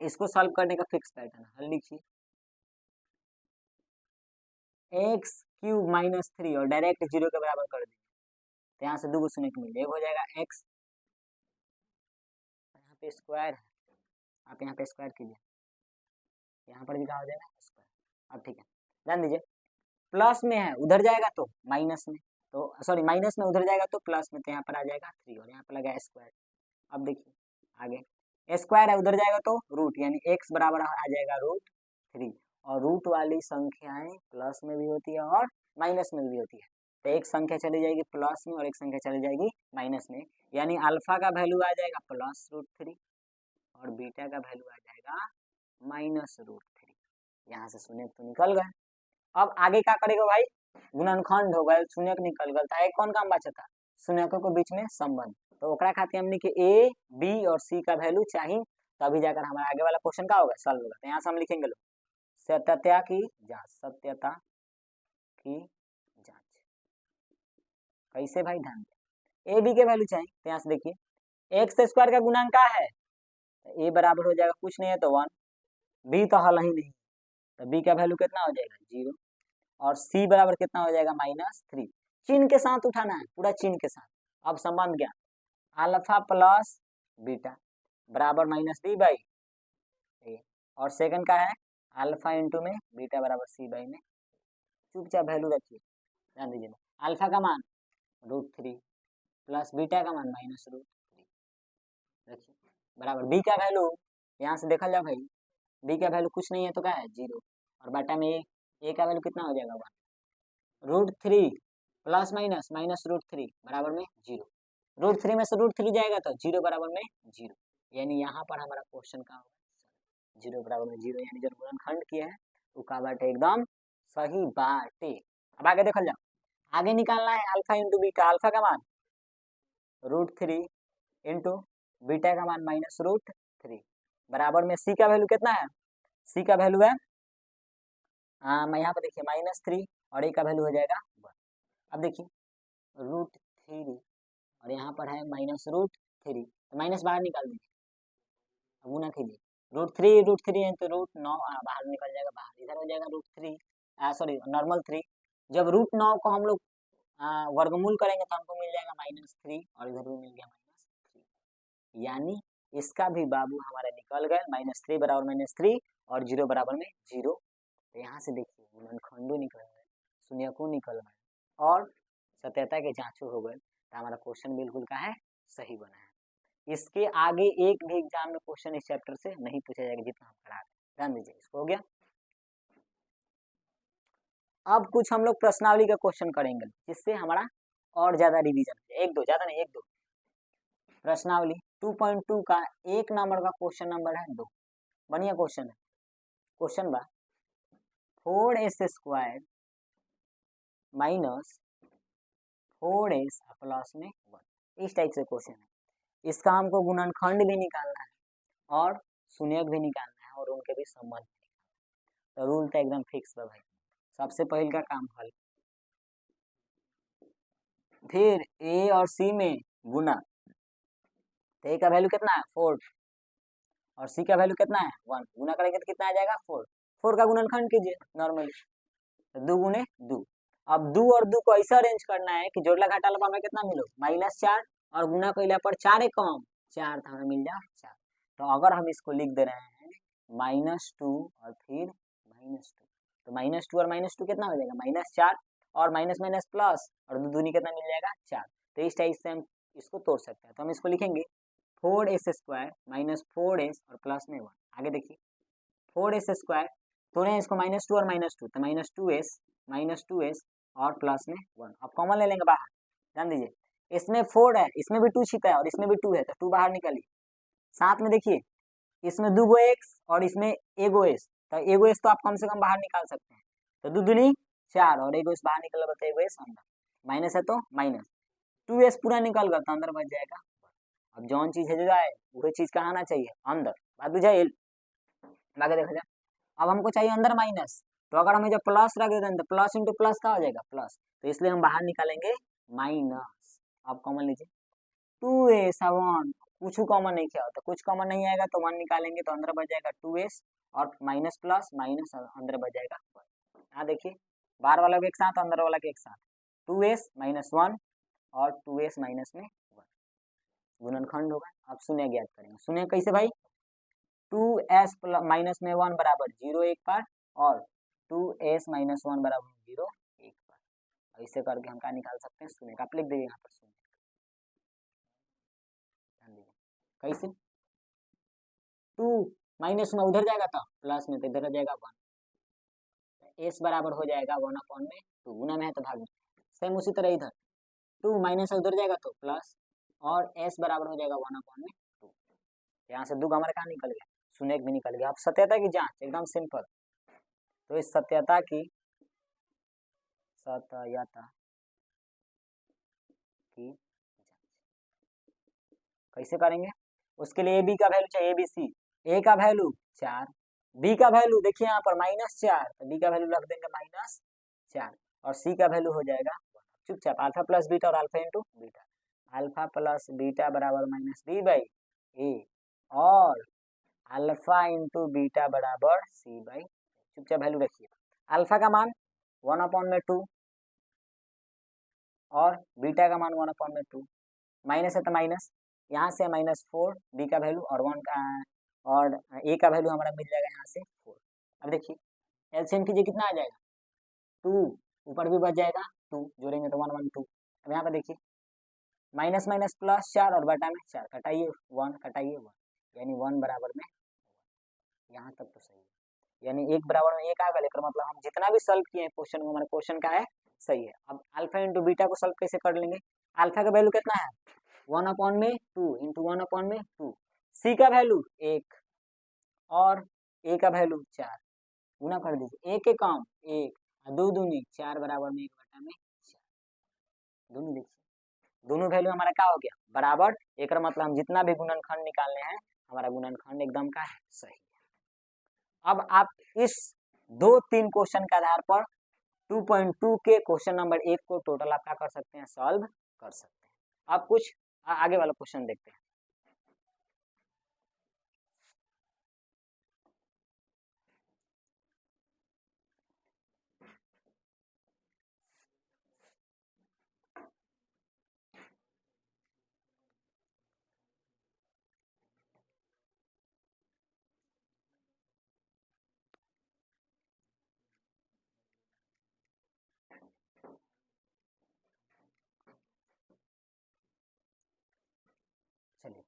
इसको सॉल्व करने का फिक्स पैटर्न हल लिखिए, x³ माइनस 3 और डायरेक्ट 0 के बराबर कर देंगे, तो यहाँ से 2 शून्य मिल जाएगा, हो जाएगा x, यहाँ पे स्क्वायर है, आप यहाँ पे स्क्वायर कीजिए, यहाँ पर भी क्या हो जाएगा स्क्वायर। अब ठीक है ध्यान दीजिए, प्लस में है उधर जाएगा तो माइनस में, तो सॉरी माइनस में उधर जाएगा तो प्लस में, तो यहाँ पर आ जाएगा 3 और यहाँ पर लगा स्क्वायर। अब देखिए आगे स्क्वायर है उधर जाएगा तो रूट, यानी x बराबर आ जाएगा √3 और रूट वाली संख्याएं प्लस में भी होती है और माइनस में भी होती है। तो एक संख्या चली जाएगी प्लस में और एक संख्या चली जाएगी माइनस में, यानी अल्फा का वैल्यू आ जाएगा +√3 और बीटा का वैल्यू आ जाएगा -√3। यहाँ से शून्य तो निकल गए। अब आगे क्या करेगा भाई गुणनखंड हो गए, शून्यक निकल गया, था एक कौन काम बचा था शून्यकों के बीच में संबंध, तो ओकरा खातिर हमने के A, B और C का वैल्यू चाहिए, तभी जाकर हमारा आगे वाला क्वेश्चन का होगा सॉल्व होगा। तो यहाँ से हम लिखेंगे लोग सत्यता की जांच, सत्यता की जांच कैसे भाई ध्यान दें, A B के वैल्यू चाहिए, तो यहाँ से देखिए x² का गुणांक क्या है, तो A बराबर हो जाएगा कुछ नहीं है तो 1, B तो हल ही नहीं, तो B का वैल्यू कितना हो जाएगा 0 और C बराबर कितना हो जाएगा -3, चिन्ह के साथ उठाना है पूरा चिन्ह के साथ। अब संबंध क्या अल्फा प्लस बीटा बराबर -b/a और सेकंड का है अल्फा इंटू में बीटा बराबर c/में, चुपचाप वैल्यू रखिए ध्यान दीजिए। अल्फा का मान √3 प्लस बीटा का मान -√3 रखिए बराबर b का वैल्यू, यहाँ से देखा जाए भाई b का वैल्यू कुछ नहीं है तो क्या है 0 और बटा में a का वैल्यू कितना हो जाएगा 1, √3 प्लस माइनस -√3 बराबर में 0, √3 में से √3 जाएगा तो 0 बराबर में 0, यानी यहाँ पर हमारा क्वेश्चन का होगा 0 बराबर में 0, यानी जो गुणनखंड किया है वो का बाटे एकदम सही बाटे। अब आगे देखल जाओ, आगे निकालना है अल्फा इंटू बीटा, अल्फा का मान √3 इंटू बीटा का मान -√3 बराबर में सी का वैल्यू कितना है, सी का वैल्यू है मैं यहाँ पर देखिए -3 और ए का वैल्यू हो जाएगा 1। अब देखिए √3 और यहाँ पर है -√3 तो माइनस बाहर निकाल दीजिए, अब गुना कीजिए √3 है तो √9 बाहर निकल जाएगा, बाहर इधर हो जाएगा √3 सॉरी नॉर्मल 3। जब √9 को हम लोग वर्गमूल करेंगे तो हमको मिल जाएगा -3 और इधर भी मिल गया -3, यानी इसका भी बाबू हमारा निकल गए -3 बराबर -3 और 0 बराबर में 0। तो यहाँ से देखिए गुणनखंडो निकल गए, शून्यको निकल गए और सत्यता के जांचो हो गए, तो हमारा क्वेश्चन बिल्कुल का है सही बना है। इसके आगे एक भी एग्जाम में क्वेश्चन इस चैप्टर से नहीं पूछा जाएगा जितना हम करा रहे हैं, ध्यान दीजिए। इसको हो गया। अब कुछ हम लोग प्रश्नावली का क्वेश्चन करेंगे जिससे हमारा और ज्यादा रिवीजन हो जाए, 1-2 ज्यादा नहीं 1-2 प्रश्नावली 2.2 का 1 नंबर का क्वेश्चन नंबर है 2। बढ़िया क्वेश्चन है। क्वेश्चन बा 4s² माइनस 4s प्लस में 1, इस टाइप से क्वेश्चन है। इसका हमको गुणनखंड भी निकालना है और शून्यक भी निकालना है और उनके भी संबंध भी निकालना है। तो रूल तो एकदम फिक्स है भाई। सबसे पहले का काम हल, फिर ए और सी में गुना, तो ए का वैल्यू कितना है 4 और सी का वैल्यू कितना है 1, गुना करेंगे तो कितना आ जाएगा 4। 4 का गुणनखंड कीजिए नॉर्मली, तो 2 गुने 2। अब 2 और 2 को ऐसा अरेंज करना है कि जोड़ला घटाला हमें कितना मिलो -4 और गुना कैला पर 4 एक कम 4 तो हमें मिल जाए 4। तो अगर हम इसको लिख दे रहे हैं -2 और फिर -2, तो -2 और -2 कितना हो जाएगा -4 और माइनस माइनस प्लस और 2 दूनी कितना मिल जाएगा 4। तो इस टाइप से हम इसको तोड़ सकते हैं। तो हम इसको लिखेंगे 4s² माइनस 4s और प्लस में 1। आगे देखिए 4s² तोड़े इसको -2 और -2 तो -2s और प्लस में 1। अब कॉमन ले लेंगे बाहर, ध्यान दीजिए इसमें 4 है, इसमें भी 2 छिपा है और इसमें भी 2 है, तो 2 बाहर निकालिए। साथ में देखिए इसमें 2 गो x और इसमें एगो s, तो एगो s तो आप कम से कम बाहर निकाल सकते हैं। तो 2 दूनी 4 और एगो s बाहर निकल गया तो एगो s अंदर, माइनस है तो माइनस 2s पूरा निकल गया तो अंदर बच जाएगा। अब जौन चीज है जो जाए वही चीज कहाँ आना चाहिए अंदर, बात बुझाइए। आगे देखा जाए, अब हमको चाहिए अंदर माइनस, तो अगर हमें जब प्लस रख देते हैं तो प्लस इंटू प्लस का हो जाएगा प्लस, तो इसलिए हम बाहर निकालेंगे माइनस। अब कॉमन लीजिए 2s 1, कुछ कॉमन नहीं किया होता, कुछ कॉमन नहीं आएगा तो 1 निकालेंगे तो अंदर बच जाएगा 2s और माइनस प्लस माइनस अंदर बच जाएगा 1। यहाँ देखिए बाहर वाला के एक साथ अंदर वाला के एक साथ 2s -1 और 2s माइनस में 1 गुणनखंड होगा। अब शून्य ज्ञात करेंगे, शून्य कैसे भाई 2s माइनस में 1 बराबर 0 एक बार और 2s -1 बराबर 0 एक बार। ऐसे करके हम क्या निकाल सकते हैं शून्य का, आप लिख दीजिए यहाँ पर शून्य। कैसे 2 माइनस में उधर जाएगा तो प्लस में तो इधर जाएगा 1, s बराबर हो जाएगा 1/2, गुना में है तो भाग में। सेम उसी तरह इधर 2 माइनस उधर जाएगा तो प्लस और s बराबर हो जाएगा 1/2। यहाँ से 2 हमारे कहाँ निकल गया शून्य भी निकल गया। अब सत्यता की जांच एकदम सिंपल, तो इस सत्यता की कैसे करेंगे, उसके लिए बी का वैल्यू चाहिए ABC। ए का वैल्यू 4, बी का वैल्यू देखिए यहाँ पर -4, तो बी का वैल्यू रख देंगे -4 और सी का वैल्यू हो जाएगा चुपचाप अल्फा प्लस बीटा और alpha into beta, alpha plus beta बराबर -b/a और अल्फा इंटू बीटा बराबर c/, चुपचाप वैल्यू रखिए। अल्फा का मान 1/2 और बीटा का मान 1/2, माइनस है तो माइनस, यहाँ से -4 बी का वैल्यू और 1 का और ए का वैल्यू हमारा मिल जाएगा यहाँ से 4। अब देखिए एलसीएम कीजिए कितना आ जाएगा 2, ऊपर भी बच जाएगा 2, जोड़ेंगे तो 1 1 2। अब यहाँ पर देखिए माइनस माइनस प्लस 4 और बटा में 4, कटाइए 1 कटाइए 1, यानी 1 बराबर में, यहाँ तक तो सही है, यानी 1 बराबर में 1 आ गया, लेकर मतलब हम जितना भी सॉल्व किए हैं क्वेश्चन को हमारे क्वेश्चन का है सही है। अब अल्फा इंटू बीटा को सॉल्व कैसे कर लेंगे, अल्फा का वैल्यू कितना है 1/2 इंटू 1/2, सी का वैल्यू 1 और ए का वैल्यू 4, गुना कर दीजिए 1 के काम 1 2 दूनी 4 बराबर में 1/4, दोनों देखिए दोनों वैल्यू हमारा क्या हो गया बराबर। एक मतलब हम जितना भी गुणनखंड निकालने हैं हमारा गुणनखंड एकदम का है सही है। अब आप इस 2-3 क्वेश्चन के आधार पर 2.2 के क्वेश्चन नंबर 1 को टोटल आप क्या कर सकते हैं सॉल्व कर सकते हैं। अब कुछ आगे वाला क्वेश्चन देखते हैं। चलिए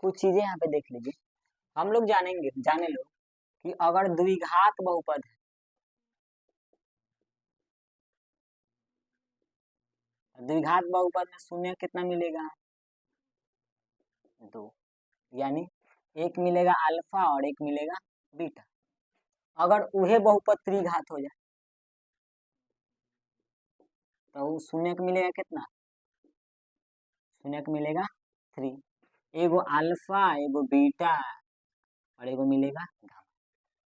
कुछ चीजें यहाँ पे देख लीजिए। हम लोग जाने लो कि अगर द्विघात बहुपद है, द्विघात बहुपद में शून्य कितना मिलेगा 2, यानी एक मिलेगा अल्फा और एक मिलेगा बीटा। अगर उहे बहुपद त्रिघात हो जाए तो शून्य का मिलेगा कितना, शून्य का मिलेगा 3। एगो अल्फा एगो बीटा और एगो मिलेगा गामा।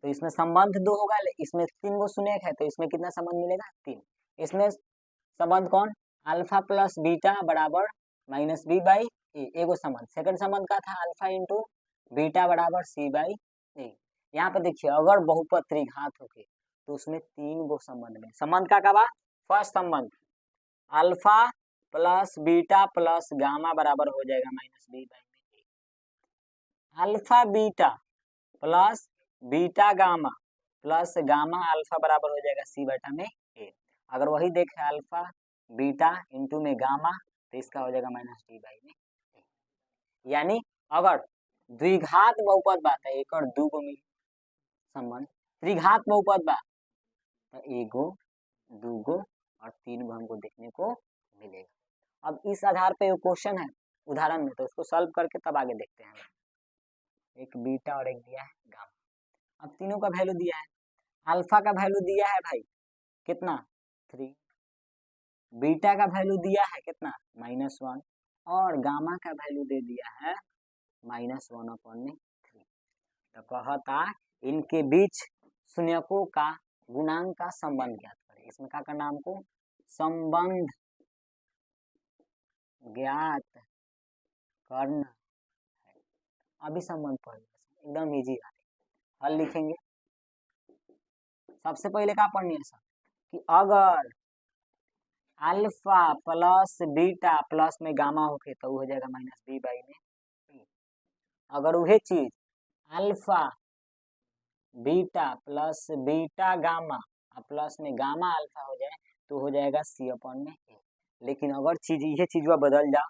तो इसमें संबंध 2 होगा, इसमें 3 गो शून्य है तो इसमें कितना संबंध मिलेगा 3। इसमें संबंध कौन, अल्फा प्लस बीटा बराबर माइनस बी बाई ए, एगो संबंध। सेकंड संबंध का था अल्फा इंटू बीटा बराबर सी बाई ए। यहाँ पे देखिए अगर बहुपद त्रिघात होके तो उसमें 3 गो संबंध में संबंध का बा फर्स्ट संबंध alpha plus beta plus gamma बराबर हो जाएगा minus B by A. Alpha beta plus beta gamma plus gamma alpha बराबर हो जाएगा सी बटा में ए। अगर वही देखे अल्फा बीटा इंटू में गामा तो इसका हो जाएगा माइनस डी बाई में ए। यानी अगर द्विघात बहुपद बात है एक और 2 गो मिली संबंध, त्रिघात बहुपद बा तो 1 गो 2 गो और 3 गो हमको देखने को मिलेगा। अब इस आधार पे क्वेश्चन है उदाहरण में तो उसको सॉल्व करके तब आगे देखते हैं। एक बीटा और एक दिया है गामा। अब तीनों का वैल्यू दिया है, अल्फा का वैल्यू दिया है भाई कितना 3, बीटा का वैल्यू दिया है कितना -1 और गामा का वैल्यू दे दिया है -1/3। तो कहता इनके बीच शून्यकों का गुणांक का संबंध ज्ञात करें। इसमें क्या करना हमको, संबंध ज्ञात करना है। अभी संबंध पढ़ एकदम इजी है, हल लिखेंगे। सबसे पहले क्या पढ़नी है सर कि अगर अल्फा प्लस बीटा प्लस में गामा होके तो हो जाएगा माइनस बी बाई में ए। अगर वही चीज alpha beta plus beta gamma plus में गामा अल्फा हो जाए तो हो जाएगा सी अपॉन में ए। लेकिन अगर चीज ये चीज बदल जाओ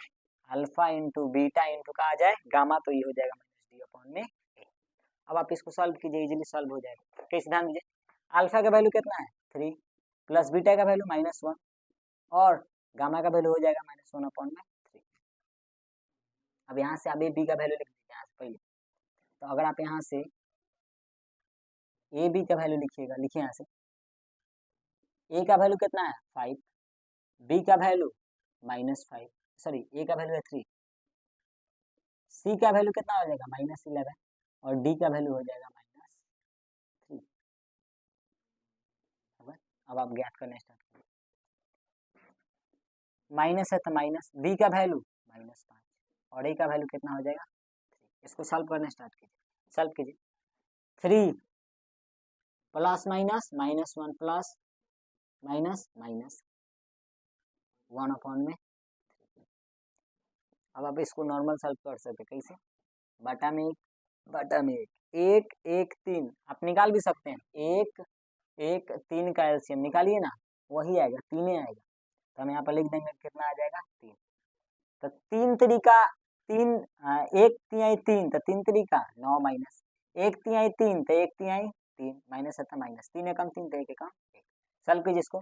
अल्फा इंटू बीटा इंटू का आ जाए गामा तो ये हो जाएगा माइनस डी अपॉन में ए। अब आप इसको सॉल्व कीजिए, इजीली सॉल्व हो जाएगा। कैसे ध्यान दीजिए, अल्फा का वैल्यू कितना है 3 प्लस बीटा का वैल्यू -1 और गामा का वैल्यू हो जाएगा -1/3। अब यहाँ से आप ए बी का वैल्यू लिख दीजिए यहाँ से पहले। तो अगर आप यहाँ से ए बी का वैल्यू लिखिएगा, लिखिए यहाँ से ए का वैल्यू कितना है 5, बी का वैल्यू -5, सॉरी ए का वैल्यू है 3, सी का वैल्यू कितना हो जाएगा -11 और डी का वैल्यू हो जाएगा -3। अब आप ज्ञात करना स्टार्ट करिए। माइनस है तो माइनस, बी का वैल्यू -5 और ए का वैल्यू कितना हो जाएगा 3। इसको सॉल्व करना स्टार्ट कीजिए, सॉल्व कीजिए। 3 plus minus -1 plus minus minus 1/3। अब आप इसको नॉर्मल सॉल्व कर सकते कैसे, बटा में 1 बटा में 1 1 3 आप निकाल भी सकते हैं। 1 1 3 का एलसीएम निकालिए ना, वही आएगा 3 आएगा। तो हम यहाँ पर लिख देंगे कितना आ जाएगा 3। तो 3 तरीका 3 1 तिहाई 3 तो 3 तरीका 9 माइनस 1 तिहाई 3 तो 1 तिहाई 3 माइनस है तो माइनस 3 एकम 3 तो 1 एकम 1। सॉल्व कीजिए इसको,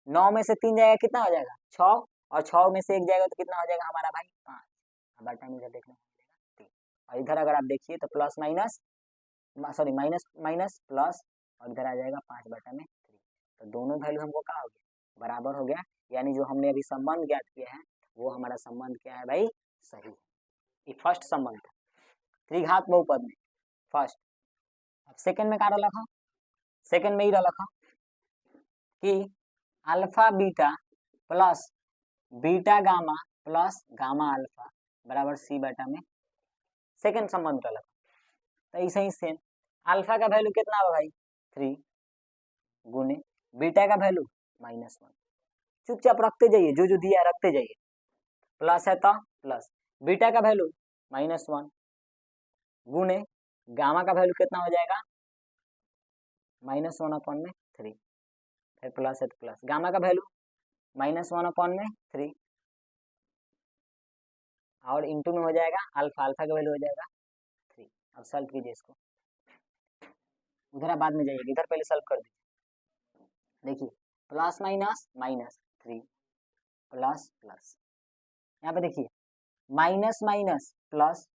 9 में से 3 जाएगा कितना हो जाएगा 6, और 6 में से 1 जाएगा तो कितना हो जाएगा हमारा भाई 5। अब बटा में इधर देखने को मिलेगा 3, और इधर अगर आप देखिए तो plus minus sorry minus minus plus, और इधर आ जाएगा 5/3। तो दोनों वैल्यू हमको क्या हो गया बराबर हो गया, यानी जो हमने अभी संबंध ज्ञात किया है वो हमारा संबंध क्या है भाई सही है। ये फर्स्ट संबंध था त्रिघात बहुपद में फर्स्ट। अब सेकंड में क्या रखा, सेकंड में ही रखा कि alpha beta plus beta gamma plus gamma alpha बराबर C/में, सेकंड संबंध का लगा। तो ऐसे ही सेम अल्फा का वैल्यू कितना होगा भाई 3 गुने बीटा का वैल्यू -1, चुपचाप रखते जाइए, जो जो दिया है रखते जाइए, प्लस है तो प्लस, बीटा का वैल्यू -1 गुने गामा का वैल्यू कितना हो जाएगा -1/3, फिर प्लस है तो प्लस, गामा का वैल्यू -1/3 और इंटू में हो जाएगा अल्फा, अल्फा का वैल्यू हो जाएगा 3। अब सॉल्व कीजिए इसको, उधर आप बाद में जाइए, इधर पहले सॉल्व कर दीजिए। देखिए प्लस माइनस -3 प्लस प्लस, यहाँ पे देखिए माइनस माइनस प्लस,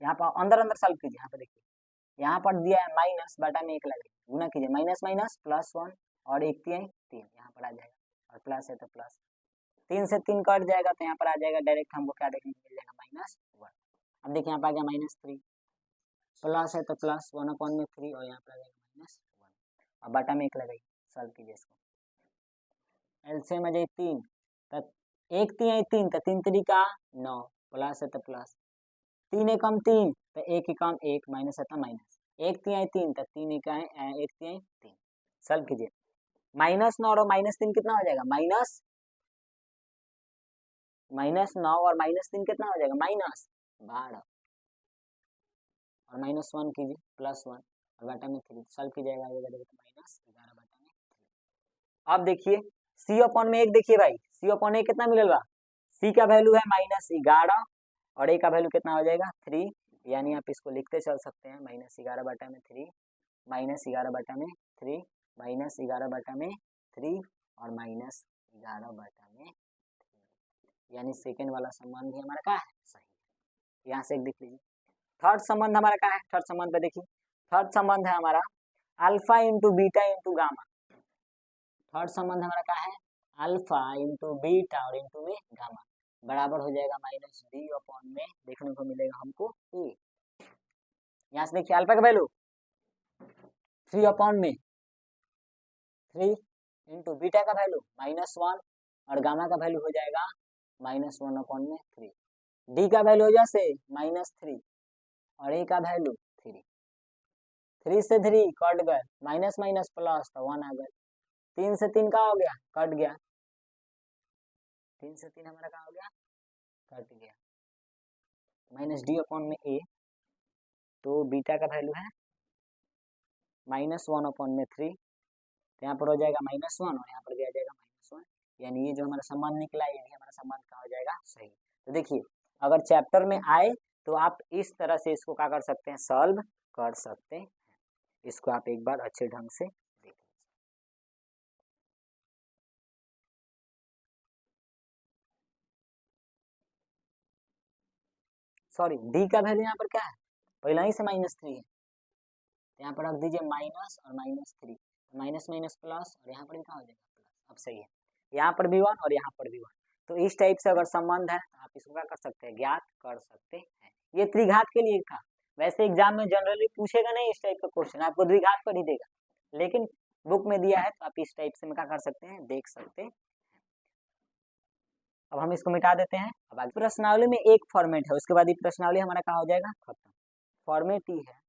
यहाँ पर अंदर अंदर सॉल्व कीजिए। यहाँ पे देखिए यहाँ पर दिया है माइनस बटा में 1 लगे, गुना कीजिए माइनस माइनस +1 और 1 3 3, यहाँ पर आ जाएगा, और प्लस है तो प्लस, 3 से 3 कट जाएगा तो यहाँ पर आ जाएगा डायरेक्ट, हमको क्या देखने को मिल जाएगा -1। अब देखिए यहाँ पर आ गया -3, प्लस है तो प्लस 1/3 और यहाँ पर आ जाएगा -1, और बटा में 1 लगाइए, सॉल्व कीजिए इसको, एलसीएम आ जाए 3, तो 1 3 3 तो 3 3 का 9, प्लस है तो प्लस, 3 एकम 3 तो 1 एकम 1 माइनस है तो माइनस, 1 3 3 तो 3 1 3 3, सॉल्व कीजिए -9 और -3 कितना हो जाएगा -9 और -3 कितना हो जाएगा -12, और -1 कीजिए +1 और बटा में 3, सॉल्व कीजिएगा -11/3। अब देखिए C/1 देखिए भाई C/1 कितना मिलेगा, C का वैल्यू है -11 और A का वैल्यू कितना हो जाएगा 3, यानी आप इसको लिखते चल सकते हैं -11/3 -11/3 -11/3 और -11/3, यानी सेकेंड वाला संबंध भी हमारा क्या है सही। यहाँ से एक देख लीजिए थर्ड संबंध हमारा क्या है, थर्ड संबंध पे देखिए, थर्ड संबंध है हमारा alpha into beta into gamma. Third संबंध हमारा क्या है अल्फा इंटू बीटा और इंटू में गामा बराबर हो जाएगा -D/में, देखने को मिलेगा हमको A। यहाँ से देखिए अल्फा का वैल्यू 3/3 इंटू बीटा का वैल्यू -1 और गामा का वैल्यू हो जाएगा -1/3। डी का वैल्यू हो जैसे -3 और ए का वैल्यू 3, 3 से 3 कट गए, माइनस माइनस प्लस तो 1 आ गए, 3 से 3 का हो गया कट गया, 3 से 3 हमारा क्या हो गया कट गया, -D/में ए, तो बीटा का वैल्यू है -1/3, तो यहाँ पर हो जाएगा -1 और यहाँ पर भी आ जाएगा -1, यानी ये जो हमारा संबंध निकला है यानी हमारा संबंध क्या हो जाएगा सही। तो देखिए अगर चैप्टर में आए तो आप इस तरह से इसको क्या कर सकते हैं सॉल्व कर सकते हैं, इसको आप एक बार अच्छे ढंग से देख लीजिए। सॉरी डी का वैल्यू यहाँ पर क्या है पहला ही से -3 है, यहाँ पर रख दीजिए माइनस और -3, माइनस माइनस प्लस और यहाँ पर भी क्या हो जाएगा प्लस। अब सही है, यहाँ पर भी 1 और यहाँ पर भी 1, तो इस टाइप से अगर संबंध है तो आप इसको क्या कर सकते हैं ज्ञात कर सकते हैं। ये त्रिघात के लिए था, वैसे एग्जाम में जनरली पूछेगा नहीं इस टाइप का क्वेश्चन, आपको द्विघात पर ही देगा, लेकिन बुक में दिया है तो आप इस टाइप से में क्या कर सकते हैं देख सकते हैं। अब हम इसको मिटा देते हैं। अब आगे प्रश्नावली में एक फॉर्मेट है, उसके बाद ये प्रश्नावली हमारा क्या हो जाएगा खत्म। फॉर्मेट ही है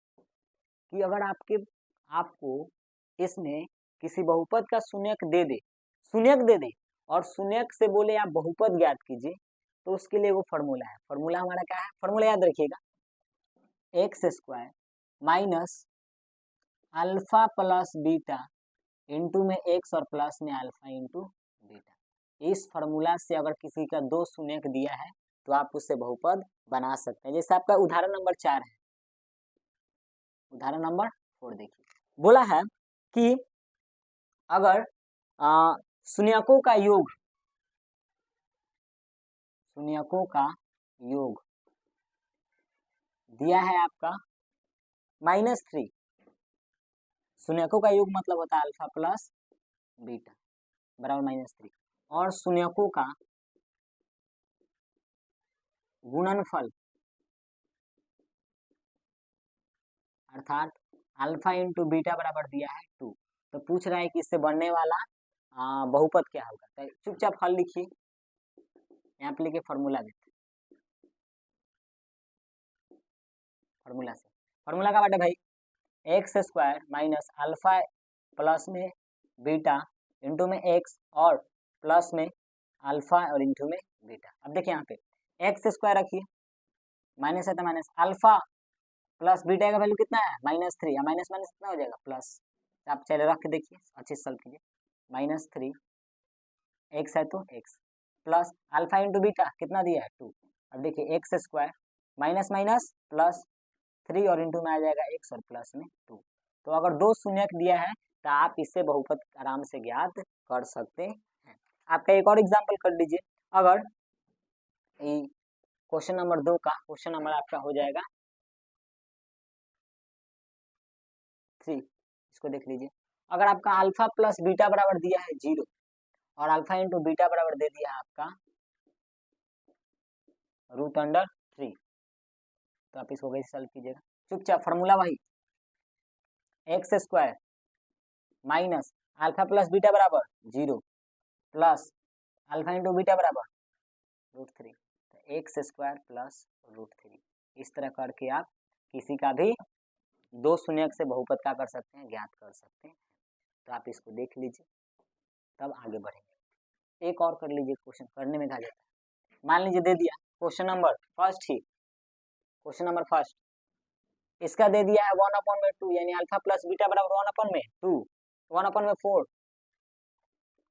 कि अगर आपको इसमें किसी बहुपद का शून्यक दे दे और शून्यक से बोले आप बहुपद ज्ञात कीजिए, तो उसके लिए वो फॉर्मूला है। फॉर्मूला हमारा क्या है, फॉर्मूला याद रखिएगा, x² minus alpha plus beta into में x और प्लस में अल्फा इंटू बीटा। इस फॉर्मूला से अगर किसी का 2 शून्यक दिया है तो आप उससे बहुपद बना सकते हैं। जैसे आपका उदाहरण नंबर 4 है, उदाहरण नंबर 4 देखिए, बोला है कि अगर शून्यकों का योग, शून्यकों का योग दिया है आपका -3। शून्यकों का योग मतलब होता है अल्फा प्लस बीटा बराबर -3। और शून्यकों का गुणनफल अर्थात अल्फा इंटू बीटा बराबर दिया है 2। तो पूछ रहा है कि इससे बनने वाला बहुपद क्या होगा। तो चुपचाप हल लिखिए, यहाँ पे लिखिए फॉर्मूला देते, फॉर्मूला से। फॉर्मूला का बाटे भाई x² माइनस अल्फा प्लस में बीटा इंटू में x और प्लस में अल्फा और इंटू में बीटा। अब देखिए यहाँ पे x² रखिए, माइनस है तो माइनस, अल्फा प्लस बीटा का वैल्यू कितना है -3, माइनस माइनस कितना हो जाएगा प्लस। आप चले रख के देखिए, अच्छे से सॉल्व कीजिए। -3 x है तो x plus alpha into beta कितना दिया है 2। अब देखिए x² माइनस माइनस प्लस 3 और इंटू में आ जाएगा x और प्लस में 2। तो अगर 2 शून्यक दिया है तो आप इससे बहुपद आराम से ज्ञात कर सकते हैं। आपका एक और एग्जाम्पल कर लीजिए। अगर क्वेश्चन नंबर 2 का क्वेश्चन नंबर आपका हो जाएगा 3, इसको देख लीजिए। अगर आपका अल्फा प्लस बीटा बराबर दिया है 0 और अल्फा इंटू बीटा बराबर दे दिया है आपका √3, तो आप इसको कैसे सॉल्व कीजिएगा। चुपचाप फॉर्मूला वही x² minus alpha plus beta बराबर 0 प्लस अल्फा इंटू बीटा बराबर √3, तो x² प्लस √3। इस तरह करके आप किसी का भी 2 शून्यक से बहुपद का कर सकते हैं, ज्ञात कर सकते हैं। तो आप इसको देख लीजिए, तब आगे बढ़ेंगे। एक और कर लीजिए, क्वेश्चन करने में कहा जाता है। मान लीजिए दे दिया क्वेश्चन नंबर फर्स्ट ही, क्वेश्चन नंबर फर्स्ट इसका दे दिया है 1/2 यानी अल्फा प्लस बीटा बराबर 1/2 1/4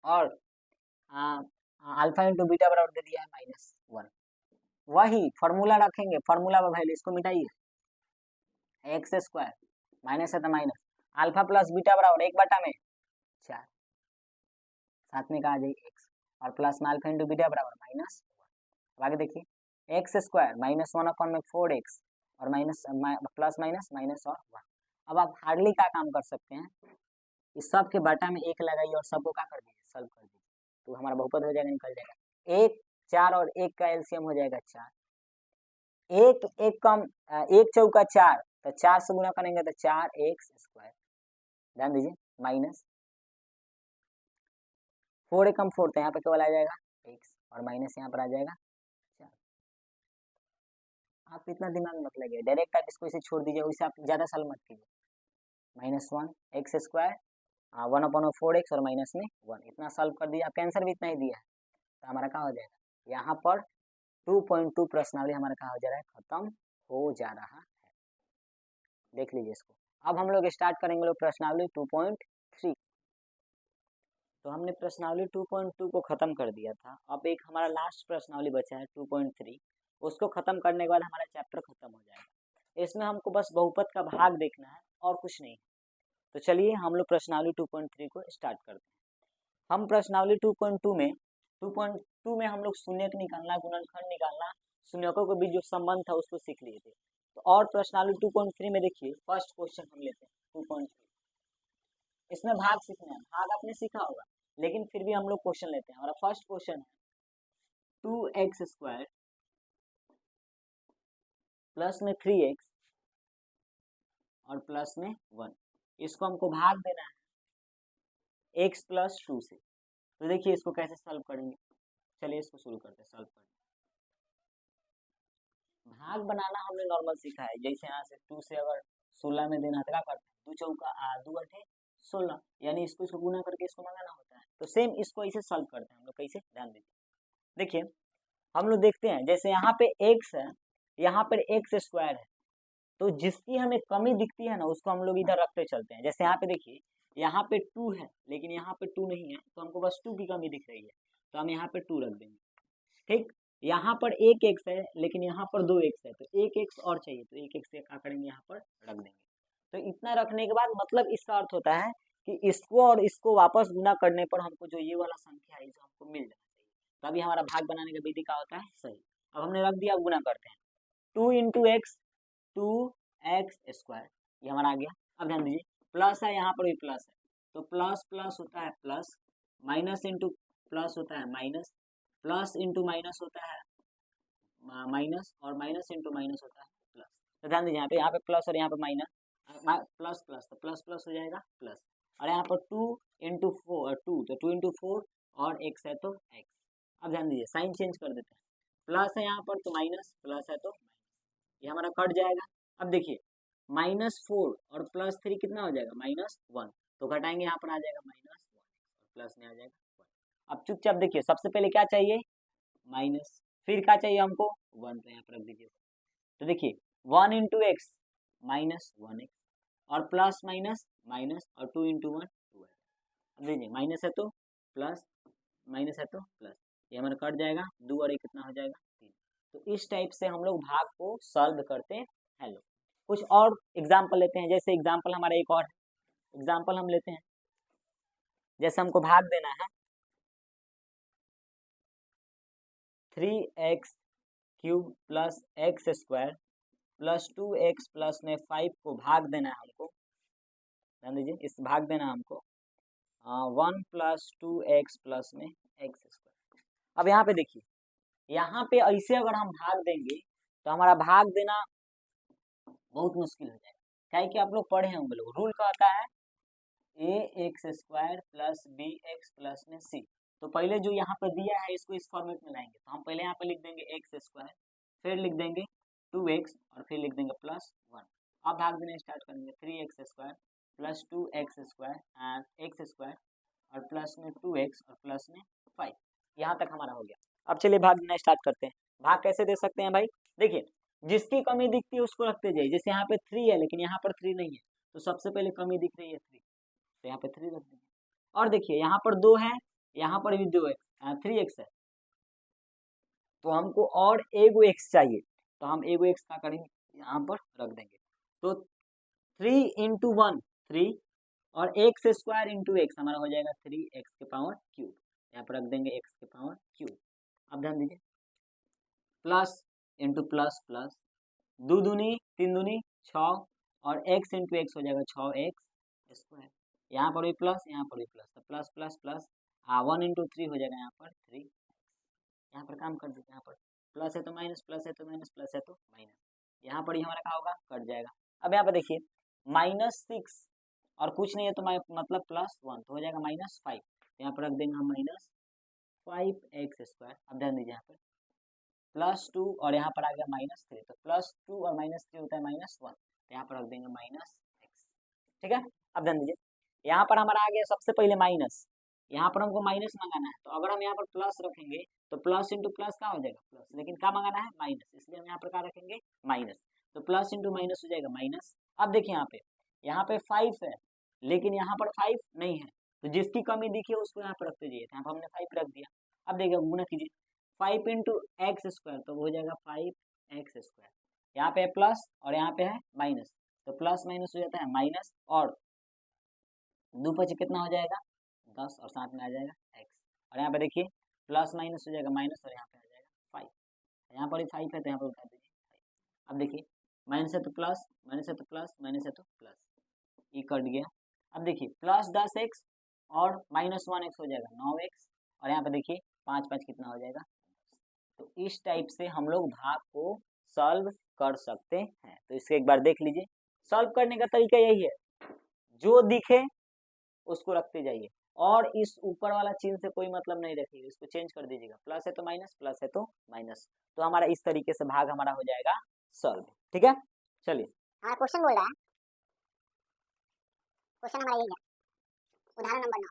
और अल्फा इंटू बीटा बराबर दे दिया है -1। वही फॉर्मूला रखेंगे, फॉर्मूला वैल्यू इसको मिटाइए, x² माइनस है तो माइनस अल्फा प्लस बीटा बराबर 1/4 साथ में कहा जाए x और प्लस में अल्फा इंटू बीटा बराबर -1। अब आगे देखिए x² -1/4x और माइनस प्लस माइनस माइनस और 1। अब आप हार्डली का काम कर सकते हैं, इस सब के बटा में 1 लगाइए और सबको क्या कर दीजिए सॉल्व कर दीजिए, तो हमारा बहुपद हो जाएगा, निकल जाएगा। 1 4 और 1 का एलसीएम हो जाएगा 4। 1 1 कम 1 चौका 4, तो 4 से गुना करेंगे तो 4x²। ध्यान दीजिए माइनस 4 1 कम 4, तो यहाँ पे केवल आ जाएगा x और माइनस यहाँ पर आ जाएगा 4। आप इतना दिमाग मत लगाइए, डायरेक्ट आप इसको इसे छोड़ दीजिए, वैसे आप ज़्यादा सॉल्व मत कीजिए। -1 x² 1/4x और माइनस में 1, इतना सॉल्व कर दिया। आपका आंसर भी इतना ही दिया है, तो हमारा क्या हो जाएगा, यहाँ पर 2.2 प्रश्नावली हमारा क्या हो जा रहा है, खत्म हो जा रहा है। देख लीजिए इसको। अब हम लोग स्टार्ट करेंगे लोग प्रश्नावली 2.3। तो हमने प्रश्नावली 2.2 को खत्म कर दिया था। अब एक हमारा लास्ट प्रश्नावली बचा है 2.3, उसको खत्म करने के बाद हमारा चैप्टर खत्म हो जाएगा। इसमें हमको बस बहुपद का भाग देखना है और कुछ नहीं। तो चलिए हम लोग प्रश्नावली 2.3 को स्टार्ट करते हैं। हम प्रश्नावली 2.2 में हम लोग शून्यक निकालना, गुणनखंड निकालना, शून्यकों के बीच जो संबंध था उसको सीख लिए थे। तो और प्रश्नावली 2.3 में देखिए फर्स्ट क्वेश्चन हम लेते हैं 2.3। इसमें भाग सीखना है, भाग आपने सीखा होगा, लेकिन फिर भी हम लोग क्वेश्चन लेते हैं। हमारा फर्स्ट क्वेश्चन है 2x² प्लस में 3x और प्लस में 1, इसको हमको भाग देना है x प्लस 2 से। तो देखिए इसको कैसे सॉल्व करेंगे, चलिए इसको शुरू करते हैं सॉल्व करना। भाग बनाना हमने नॉर्मल सीखा है, जैसे यहाँ से 2 से अगर 16 में देना तो क्या करते हैं, 2 चौका 2 8 16, यानी इसको गुना करके इसको मंगाना होता है। तो सेम इसको ऐसे सॉल्व करते हैं हम लोग, कैसे ध्यान दीजिए। देखिए हम लोग देखते हैं, जैसे यहाँ पे x है, यहाँ पर x² है, तो जिसकी हमें कमी दिखती है ना उसको हम लोग इधर रखते चलते हैं। जैसे यहाँ पे देखिए यहाँ पे 2 है लेकिन यहाँ पे 2 नहीं है, तो हमको बस 2 की कमी दिख रही है, तो हम यहाँ पे 2 रख देंगे। ठीक, यहाँ पर 1x है लेकिन यहाँ पर 2x है, तो 1x और चाहिए, तो 1x से क्या करेंगे यहाँ पर रख देंगे। तो इतना रखने के बाद मतलब इसका अर्थ होता है कि इसको और इसको वापस गुना करने पर हमको जो ये वाला संख्या है जो हमको मिल जाना चाहिए, तभी हमारा भाग बनाने का विधि क्या होता है, सही। अब हमने रख दिया, गुना करते हैं, 2 इंटू एक्स, 2x², ये हमारा आ गया। अब ध्यान दीजिए, प्लस है, यहाँ पर भी प्लस है, तो प्लस प्लस होता है प्लस, माइनस इंटू प्लस होता है माइनस, प्लस इंटू माइनस होता है माइनस, और माइनस इंटू माइनस होता है प्लस। तो ध्यान दीजिए, यहाँ पे प्लस और यहाँ पे माइनस, प्लस प्लस, तो प्लस प्लस हो जाएगा प्लस, और यहाँ पर 2 इंटू 4 2, तो 2 इंटू 4 और x है तो x। अब ध्यान दीजिए, साइन चेंज कर देते हैं, प्लस है यहाँ पर तो माइनस, प्लस है तो ये हमारा कट जाएगा। अब देखिए, -4 और +3 कितना हो जाएगा, -1, तो घटाएंगे, यहाँ पर आ जाएगा -1 और प्लस में आ जाएगा 1। अब चुपचाप देखिए, सबसे पहले क्या चाहिए, माइनस, फिर क्या चाहिए हमको 1, तो यहाँ पर रख दीजिए। तो देखिए 1 इंटू एक्स -1x, और प्लस माइनस माइनस, और 2 इंटू 1 2 है। अब देखिए, माइनस है तो प्लस, माइनस है तो प्लस, ये हमारा कट जाएगा, 2 और 1 कितना हो जाएगा 3। तो इस टाइप से हम लोग भाग को सॉल्व करते हैं लोग। कुछ और एग्जाम्पल लेते हैं, जैसे एग्जाम्पल हमारा एक और एग्जाम्पल हम लेते हैं, जैसे हमको भाग देना है 3x³ plus x² plus 2x plus में 5 को भाग देना है हमको, ध्यान दीजिए, इस भाग देना है हमको 1 प्लस 2x प्लस में x²। अब यहाँ पे देखिए, यहाँ पे ऐसे अगर हम भाग देंगे तो हमारा भाग देना बहुत मुश्किल हो जाएगा, क्या है कि आप लोग पढ़े होंगे, लोग रूल का आता है ax² प्लस bx प्लस में c। तो पहले जो यहाँ पर दिया है इसको इस फॉर्मेट में लाएंगे, तो हम पहले यहाँ पर लिख देंगे x², फिर लिख देंगे 2x, और फिर लिख देंगे +1। अब भाग देना स्टार्ट करेंगे, 3x² plus 2x² and x² और प्लस में 2x और प्लस में 5। यहाँ तक हमारा हो गया। अब चलिए भाग देना स्टार्ट करते हैं। भाग कैसे दे सकते हैं भाई, देखिए, जिसकी कमी दिखती है उसको रखते जाइए। जैसे यहाँ पे 3 है लेकिन यहाँ पर 3 नहीं है, तो सबसे पहले कमी दिख रही है 3, तो यहाँ पे 3 रख देंगे। और देखिए यहाँ पर 2 है, यहाँ पर भी 2 है, 3x है, तो हमको और एगो x चाहिए, तो हम एगो x का करेंगे, यहाँ पर रख देंगे। तो 3 इंटू 1 3, और x² इंटू एक्स हमारा हो जाएगा 3x³ यहाँ पर रख देंगे x³। अब ध्यान दीजिए, प्लस इंटू प्लस प्लस, 2 दूनी 3 दूनी 6, और x इंटू एक्स हो जाएगा 6x²। यहाँ पर भी प्लस, यहाँ पर भी प्लस, तो प्लस प्लस प्लस, 1 इंटू 3 हो जाएगा यहाँ पर 3। यहाँ पर काम कर दीजिए, यहाँ पर प्लस है तो माइनस, प्लस है तो माइनस, प्लस है तो माइनस, यहाँ पर ही हमारा क्या होगा, कट जाएगा। अब यहाँ पर देखिए -6 और कुछ नहीं है तो मतलब +1, तो हो जाएगा -5, यहाँ पर रख देंगे हम -5x²। अब ध्यान दीजिए, यहाँ पर +2 और यहाँ पर आ गया -3, तो +2 और -3 होता है -1, तो यहाँ पर रख देंगे -x। ठीक है, अब ध्यान दीजिए, यहाँ पर हमारा आ गया सबसे पहले माइनस, यहाँ पर हमको माइनस मंगाना है, तो अगर हम यहाँ पर प्लस रखेंगे तो प्लस इंटू प्लस क्या हो जाएगा प्लस, लेकिन क्या मंगाना है माइनस, इसलिए हम यहाँ पर क्या रखेंगे माइनस, तो प्लस इंटू माइनस हो जाएगा माइनस। अब देखिए यहाँ पे 5 है लेकिन यहाँ पर 5 नहीं है, तो जिसकी कमी दिखी है उसको यहाँ पर रखते जाइए, यहाँ पर हमने 5 रख दिया। अब देखिए गुणा कीजिए, 5 इंटू x², तो हो जाएगा 5x², यहाँ पे है प्लस और यहाँ पे है माइनस, तो प्लस माइनस हो जाता है माइनस, और 2 पचे कितना हो जाएगा 10, और साथ में आ जाएगा x, और यहाँ पे देखिए प्लस माइनस हो जाएगा माइनस, और यहाँ पे आ जाएगा 5, यहाँ पर भी 5 है तो यहाँ पर उतार दीजिए 5। अब देखिए माइनस है तो प्लस, माइनस है तो प्लस, माइनस है तो प्लस, ये कट गया। अब देखिए प्लस 10x और -1x हो जाएगा 9x, और यहाँ पे देखिए 5 5 कितना हो जाएगा 10। तो इस टाइप से हम लोग भाग को सॉल्व कर सकते हैं। तो इसके एक बार देख लीजिए, सॉल्व करने का तरीका यही है, जो दिखे उसको रखते जाइए, और इस ऊपर वाला चिन्ह से कोई मतलब नहीं रखिएगा, इसको चेंज कर दीजिएगा, प्लस है तो माइनस, प्लस है तो माइनस, तो हमारा इस तरीके से भाग हमारा हो जाएगा सॉल्व। ठीक है, चलिए हमारा क्वेश्चन बोल रहा है, क्वेश्चन हमारा यही है, उदाहरण नंबर 9।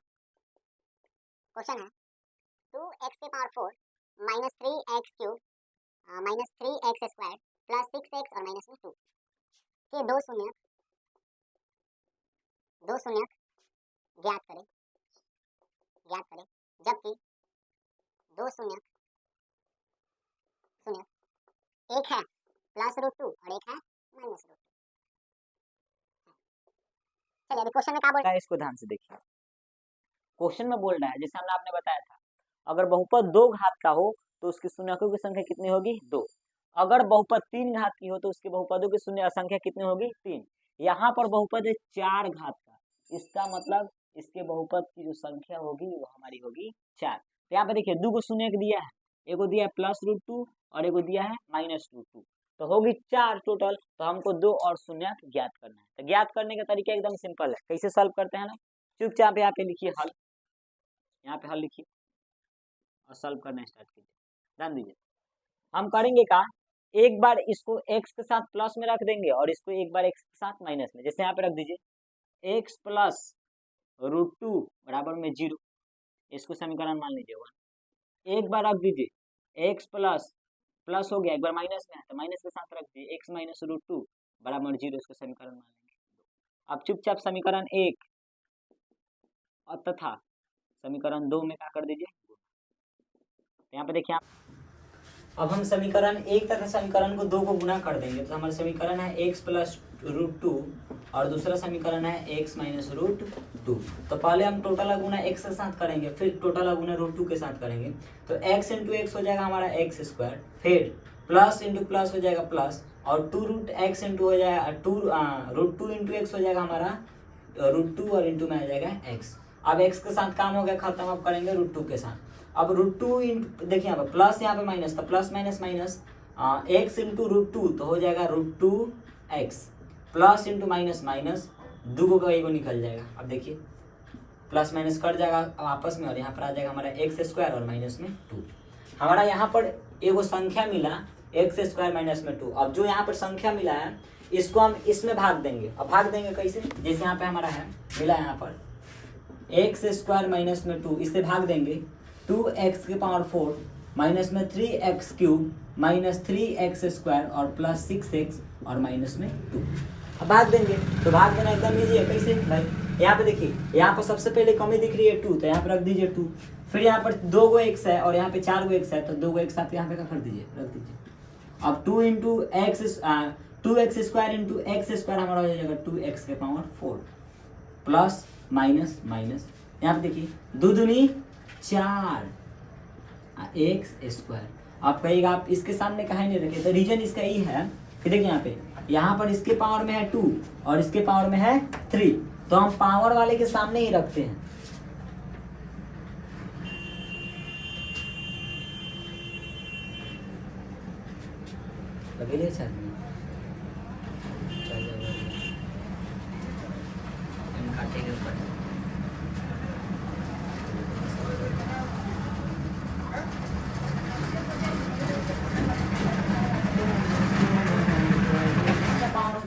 क्वेश्चन है 2x⁴ minus 3x³ minus 3x² plus 6x और माइनस में 2 के दो शून्यक ज्ञात करें, जबकि दो शून्यक एक है +√2 और एक है -√2। चलिए अभी क्वेश्चन में क्या बोल रहा है इसको ध्यान से देखिए। क्वेश्चन में बोल रहा है जैसे हमने आपने बताया था, अगर बहुपद 2 घात का हो तो उसकी शून्यकों की संख्या कितनी होगी 2। अगर बहुपद 3 घात की हो तो उसके बहुपदों की शून्य संख्या कितनी होगी 3। यहाँ पर बहुपद है 4 घात का, इसका मतलब इसके बहुपद की जो संख्या होगी वो हमारी होगी 4। तो यहाँ पे देखिए 2 को शून्य दिया है, एगो दिया है +√2 और एगो दिया है -√2, तो होगी 4 टोटल। तो हमको 2 और शून्य ज्ञात करना है। तो ज्ञात करने का तरीका एकदम सिंपल है, कैसे सॉल्व करते हैं ना, चुपचाप यहाँ पे लिखिए हल, यहाँ पे हल लिखिए और सॉल्व करना स्टार्ट कीजिए। ध्यान दीजिए, हम करेंगे का, एक बार इसको x के साथ प्लस में रख देंगे और इसको एक बार x के साथ माइनस में। जैसे यहाँ पे रख दीजिए x + √2 बराबर में 0, इसको समीकरण मान लीजिए 1। एक बार रख दीजिए x प्लस हो गया, एक बार माइनस में है तो माइनस के साथ रख दीजिए x - √2 बराबर 0, इसको समीकरण मान लेंगे। अब चुपचाप समीकरण 1 और तथा समीकरण 2 में क्या कर दीजिए, यहाँ पे देखिए आप, अब हम समीकरण 1 तथा समीकरण को 2 को गुना कर देंगे तो हमारा समीकरण है x + √2 और दूसरा समीकरण है x - √2। तो पहले हम टोटल गुना x के साथ करेंगे, फिर टोटल गुना √2 के साथ करेंगे। तो x × x हो जाएगा हमारा x², फिर प्लस इंटू प्लस हो जाएगा प्लस, और 2√x इंटू हो जाएगा √2 इंटू x हो जाएगा हमारा √2 और इंटू में आ जाएगा x। अब x के साथ काम हो गया खत्म, अब करेंगे √2 के साथ। अब √2 देखिए यहाँ पे प्लस, यहाँ पे माइनस, तो plus minus minus x into √2 तो हो जाएगा √2x, plus into minus minus, दो का एगो निकल जाएगा। अब देखिए प्लस माइनस कट जाएगा आपस में और यहाँ पर आ जाएगा हमारा x² और माइनस में 2। हमारा यहाँ पर एगो संख्या मिला x² - 2। अब जो यहाँ पर संख्या मिला है इसको हम इसमें भाग देंगे। अब भाग देंगे कैसे, जैसे यहाँ पे हमारा है मिला यहाँ पर x² - 2, इससे भाग देंगे 2x⁴ माइनस में 3x³ माइनस 3x² और प्लस 6x और माइनस में 2। अब भाग देंगे तो भाग देना एकदम ईजी है। कैसे भाई, यहाँ पे देखिए, यहाँ पर सबसे पहले कमी दिख रही है 2, तो यहाँ पर रख दीजिए 2। फिर यहाँ पर 2 गो x है और यहाँ पे 4 गो x है, तो 2 गो x आप यहाँ पे क्या कर दीजिए, रख दीजिए। अब 2 × x² हमारा हो जाएगा 2x⁴ प्लस माइनस माइनस, यहाँ पे देखिए 2 दूनी 4 x²। आप कहिएगा आप इसके सामने काहे नहीं रखे, तो रीजन इसका ये है कि देखिए यहाँ पर इसके पावर में है 2 और इसके पावर में है 3, तो हम पावर वाले के सामने ही रखते हैं।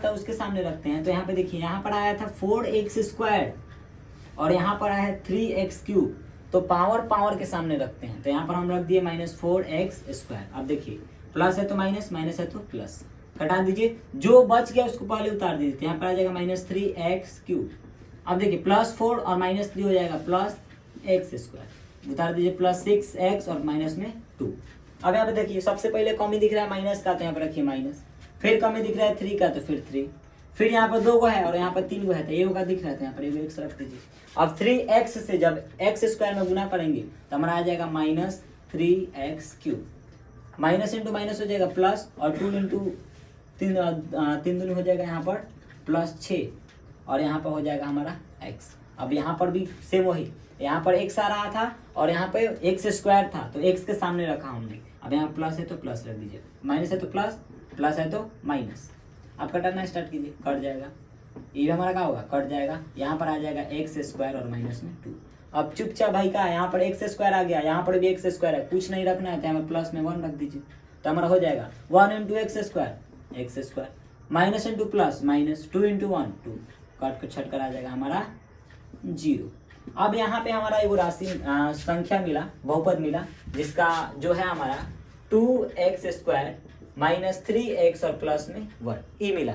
उसके सामने रखते हैं। तो यहाँ पे देखिए, यहाँ पर आया था 4x² और यहाँ पर आया है 3x³, तो पावर के सामने रखते हैं। तो यहाँ पर हम रख दिए -4x²। अब देखिए प्लस है तो माइनस, माइनस है तो प्लस, घटा दीजिए, जो बच गया उसको पहले उतार दीजिए। तो यहाँ पर आ जाएगा -3x³। अब देखिए +4 और -3 हो जाएगा +x², उतार दीजिए +6x और माइनस में 2। अब यहाँ पे देखिए सबसे पहले कमी दिख रहा है माइनस का, तो यहाँ पर रखिए माइनस, फिर कमी दिख रहा है 3 का तो फिर 3, फिर यहाँ पर 2 गो है और यहाँ पर 3 गो है, तो ये का दिख रहा है, यहाँ पर एगो x रख दीजिए। अब 3x से जब x² में गुना करेंगे तो हमारा आ जाएगा -3x³, माइनस इंटू माइनस हो जाएगा प्लस, और 2 इंटू 3 दूनी हो जाएगा यहाँ पर +6 और यहाँ पर हो जाएगा हमारा x। अब यहाँ पर भी सेम वही, यहाँ पर x आ रहा था और यहाँ पे x² था, तो x के सामने रखा हमने। अब यहाँ प्लस है तो प्लस रख दीजिए, माइनस है तो प्लस, प्लस है तो माइनस। अब कटाना स्टार्ट कीजिए, कट जाएगा, ये हमारा क्या होगा, कट जाएगा। यहाँ पर आ जाएगा x² और माइनस में 2। अब चुपचाप भाई का यहाँ पर x² आ गया, यहाँ पर भी x² है, कुछ नहीं रखना है, तो यहाँ पर प्लस में 1 रख दीजिए। तो हमारा हो जाएगा 1 × x², minus into plus minus, 2 × 1 2, cut कर छट कर आ जाएगा हमारा 0। अब यहाँ पे हमारा एगो राशि संख्या मिला, बहुपद मिला, जिसका जो है हमारा 2x² माइनस 3x और प्लस में 1, ये मिला।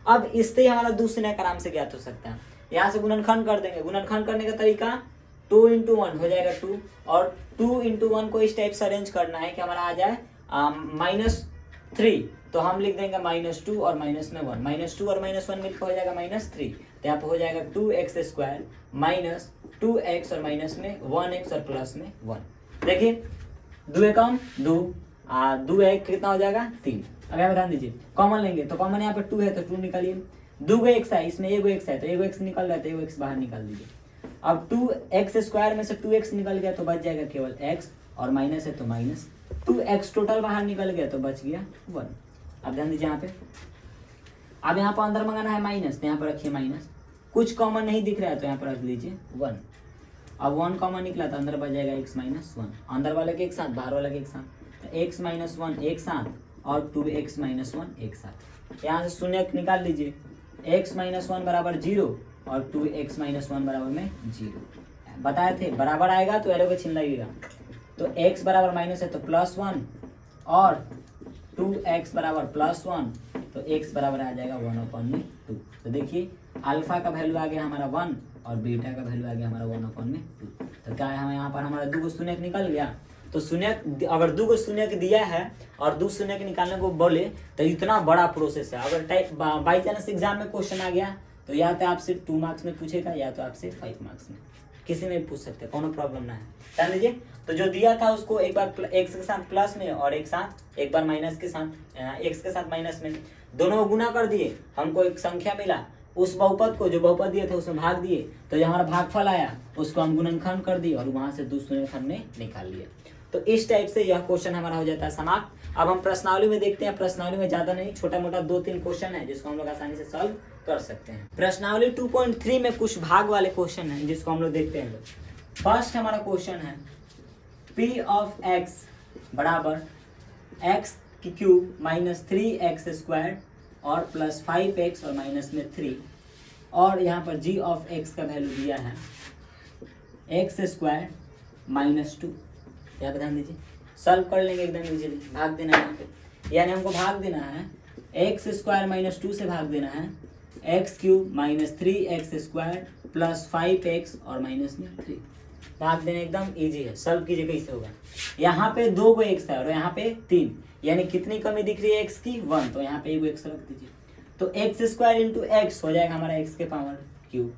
अब इससे हमारा दूसरे का आराम से ज्ञात हो सकता है। यहाँ से गुणनखंड कर देंगे, गुणनखंड करने का तरीका 2 × 1 हो जाएगा 2, और 2 × 1 को इस टाइप से अरेंज करना है कि हमारा आ जाए 3, तो हम लिख देंगे -2 और माइनस में 1, -2 और -1 मिलकर हो जाएगा -3, तो यहाँ पे हो जाएगा 2x² माइनस 2x और माइनस में 1x और प्लस में 1। देखिए 2 एकम 2, 2 एक कितना हो जाएगा 3। अब यहाँ पे ध्यान दीजिए, कॉमन लेंगे तो कॉमन यहाँ पे 2 है तो 2 निकालिए, 2 x है, इसमें 1 x है तो 1 x निकल रहा है तो 1 x बाहर निकाल दीजिए। अब 2x² में से 2x निकल गया तो बच जाएगा केवल x, और माइनस है तो माइनस 2x टोटल बाहर निकल गया तो बच गया 1। अब ध्यान दीजिए यहाँ पे, अब यहाँ पर अंदर मंगाना है माइनस, तो यहाँ पर रखिए माइनस, कुछ कॉमन नहीं दिख रहा है तो यहाँ पर रख लीजिए 1। अब 1 कॉमन निकला तो अंदर बच जाएगा x माइनस 1, अंदर वाले के एक साथ बाहर वाले के एक साथ, तो x माइनस 1 एक साथ और 2x माइनस 1 एक साथ। यहाँ से शून्य निकाल लीजिए, x माइनस 1 बराबर 0 और 2x माइनस 1 बराबर में 0। बताए थे बराबर आएगा तो एरो का चिन्ह लगेगा, तो x बराबर माइनस है तो +1 और 2x बराबर +1, तो x बराबर आ जाएगा 1/2। तो देखिए अल्फा का वैल्यू आ गया हमारा 1 और बीटा का वैल्यू आ गया हमारा 1/2। तो क्या है, हमें यहाँ पर हमारा 2 शून्य निकल गया। तो शून्य अगर 2 शून्य दिया है और 2 शून्य निकालने को बोले तो इतना बड़ा प्रोसेस है। अगर बाई चांस एग्जाम में क्वेश्चन आ गया तो या तो आपसे 2 मार्क्स में पूछेगा या तो आपसे 5 मार्क्स में, किसी में भी पूछ सकते हैं, कोनो प्रॉब्लम ना है। ध्यान दीजिए, तो जो दिया था उसको एक बार x के साथ प्लस में और एक बार माइनस के साथ, x के साथ माइनस में, दोनों को गुना कर दिए, हमको एक संख्या मिला, उस बहुपद को जो बहुपद दिए थे उसमें भाग दिए, तो जो हमारा भागफल आया उसको हम गुणनखंड कर दिए और वहां से 2 शून्यखंड में निकाल लिया। तो इस टाइप से यह क्वेश्चन हमारा हो जाता है समाप्त। अब हम प्रश्नावली में देखते हैं। प्रश्नावली में ज्यादा नहीं, छोटा मोटा 2-3 क्वेश्चन है जिसको हम लोग आसानी से सॉल्व कर सकते हैं। प्रश्नावली 2.3 में कुछ भाग वाले क्वेश्चन हैं जिसको हम लोग देखते हैं। फर्स्ट हमारा क्वेश्चन है p ऑफ x बराबर x की क्यूब माइनस 3x² और प्लस 5x और माइनस में 3, और यहाँ पर g ऑफ x का वैल्यू दिया है x² माइनस 2। यहाँ पे ध्यान दीजिए, सॉल्व कर लेंगे एकदम इजीली, भाग देना है यहाँ पे, यानी हमको भाग देना है x² माइनस 2 से भाग देना है x³ minus 3x² plus 5x और माइनस में 3, भाग देना एकदम इजी है। सॉल्व कीजिए कैसे होगा। यहाँ पे 2 को x है और यहाँ पे 3, यानी कितनी कमी दिख रही है x की 1, तो यहाँ पे 1 x रख दीजिए, तो x² इंटू x हो जाएगा हमारा x के power cube,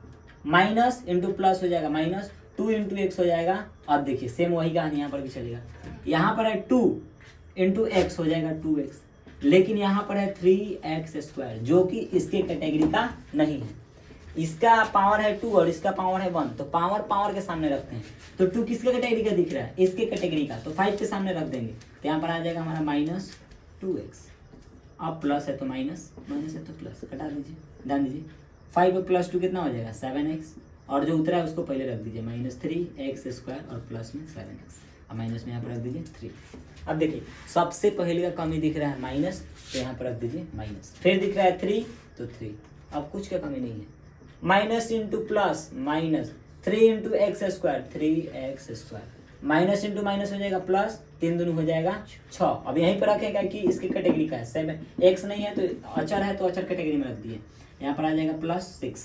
minus into plus हो जाएगा माइनस 2 इंटू x हो जाएगा। अब देखिए सेम वही कहानी यहाँ पर भी चलेगा, यहाँ पर है 2 इंटू x हो जाएगा 2x, लेकिन यहाँ पर है 3x² जो कि इसके कैटेगरी का नहीं है, इसका पावर है 2 और इसका पावर है 1, तो पावर के सामने रखते हैं, तो 2 किसके कैटेगरी का दिख रहा है, इसके कैटेगरी का, तो 5 के सामने रख देंगे, तो यहाँ पर आ जाएगा हमारा माइनस 2x। अब प्लस है तो माइनस, माइनस है तो प्लस, हटा दीजिए। ध्यान दीजिए 5 प्लस 2 कितना हो जाएगा 7x, और जो उतरा है उसको पहले रख दीजिए माइनस 3x² और प्लस में 7x, अब माइनस में यहाँ पर रख दीजिए 3। अब देखिए सबसे पहले का कमी दिख रहा है माइनस, तो यहाँ पर रख दीजिए माइनस, फिर दिख रहा है 3 तो 3, अब कुछ का कमी नहीं है, minus into plus minus 3 into x², 3x², minus into minus हो जाएगा प्लस, 3 दूनी हो जाएगा 6। अब यहीं पर रखेगा कि इसकी कैटेगरी का है 7, x नहीं है तो अचर है तो अचर कैटेगरी में रख दिए, यहाँ पर आ जाएगा +6,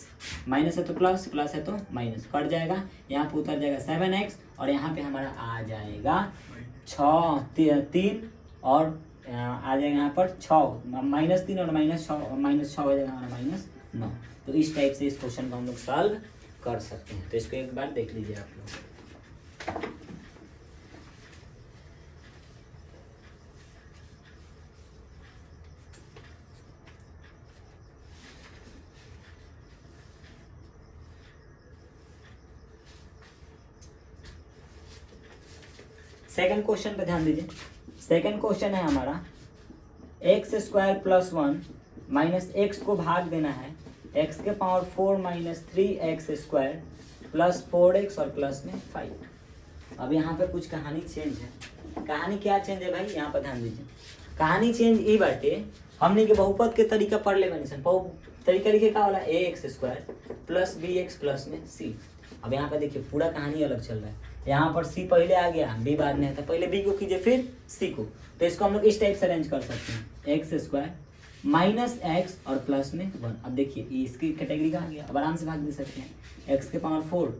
माइनस है तो प्लस, प्लस है तो माइनस, कट जाएगा, यहाँ पर उतर जाएगा 7x और यहाँ पे हमारा आ जाएगा 3 और आ जाएगा यहाँ पर 6, -3 और -6 हो जाएगा हमारा -9। तो इस टाइप से इस क्वेश्चन को हम लोग सॉल्व कर सकते हैं। तो इसको एक बार देख लीजिए आप लोग। सेकंड क्वेश्चन पे ध्यान दीजिए। सेकंड क्वेश्चन है हमारा x² प्लस 1 माइनस x को भाग देना है x के power 4 minus 3x² plus 4x और प्लस में 5। अब यहाँ पे कुछ कहानी चेंज है। कहानी क्या चेंज है भाई, यहाँ पर ध्यान दीजिए। कहानी चेंज ये बाटे, हमने के बहुपद के तरीका पढ़ ले बनी सन, तरीका लिखे का वाला ax² प्लस bx प्लस में c। अब यहाँ पर देखिए पूरा कहानी अलग चल रहा है, यहाँ पर c पहले आ गया, b बाद में है, तो पहले b को कीजिए फिर c को। तो इसको हम लोग इस टाइप से अरेंज कर सकते हैं, x² माइनस x और प्लस में 1। अब देखिए इसकी कैटेगरी कहाँ गया, अब आराम से भाग दे सकते हैं, x के power 4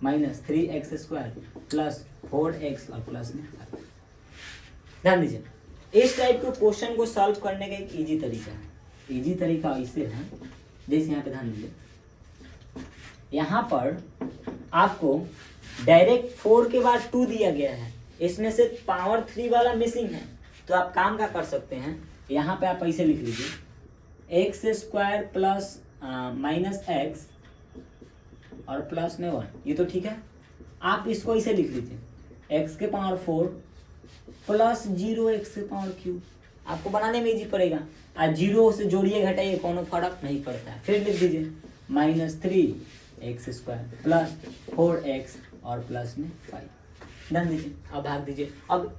minus 3x² plus 4x और प्लस में 5। ध्यान दीजिए इस टाइप के क्वेश्चन को सॉल्व करने का एक इजी तरीका है। इजी तरीका इसे है, जैसे यहाँ पे ध्यान दीजिए, यहाँ पर आपको डायरेक्ट 4 के बाद 2 दिया गया है, इसमें से पावर 3 वाला मिसिंग है। तो आप काम क्या कर सकते हैं, यहाँ पे आप ऐसे लिख लीजिए x square plus minus x और प्लस में 1, ये तो ठीक है। आप इसको ऐसे लिख लीजिए एक्स के पावर 4 प्लस 0 एक्स के पावर क्यूब। आपको बनाने में इजी पड़ेगा, आज 0 से जोड़िए घटाइए कोनो फर्क नहीं पड़ता है। फिर लिख दीजिए minus 3 x square plus 4x और प्लस में 5। ध्यान दीजिए, अब भाग दीजिए। अब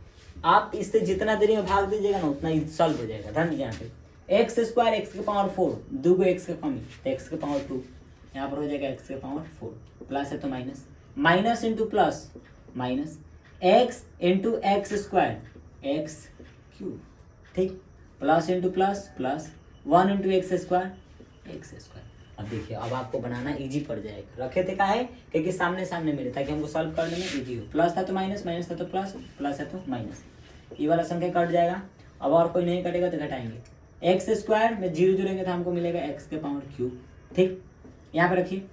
आप इससे जितना देरी में भाग दीजिएगा ना उतना ही सॉल्व हो जाएगा। ध्यान दीजिए, यहाँ पे एक्स स्क्वायर एक्स के पावर 4, 2 एक्स का कमी तो एक्स के पावर 2, यहाँ पर हो जाएगा एक्स के पावर 4, प्लस है तो minus, minus into plus minus, x into x square x cube, ठीक, plus into plus plus 1 into x square x square. अब देखिए, अब आपको बनाना इजी पड़ जाएगा। रखे थे का है क्योंकि सामने सामने मिले ताकि हमको सॉल्व करने में इजी हो। प्लस था तो माइनस, माइनस था तो प्लस, प्लस है तो माइनस, ये वाला संख्या कट जाएगा। अब और कोई नहीं कटेगा तो घटाएंगे। एक्स स्क्वायर में 0 जोड़ेंगे तो हमको मिलेगा एक्स के पावर क्यूब, ठीक। यहाँ पे रखिए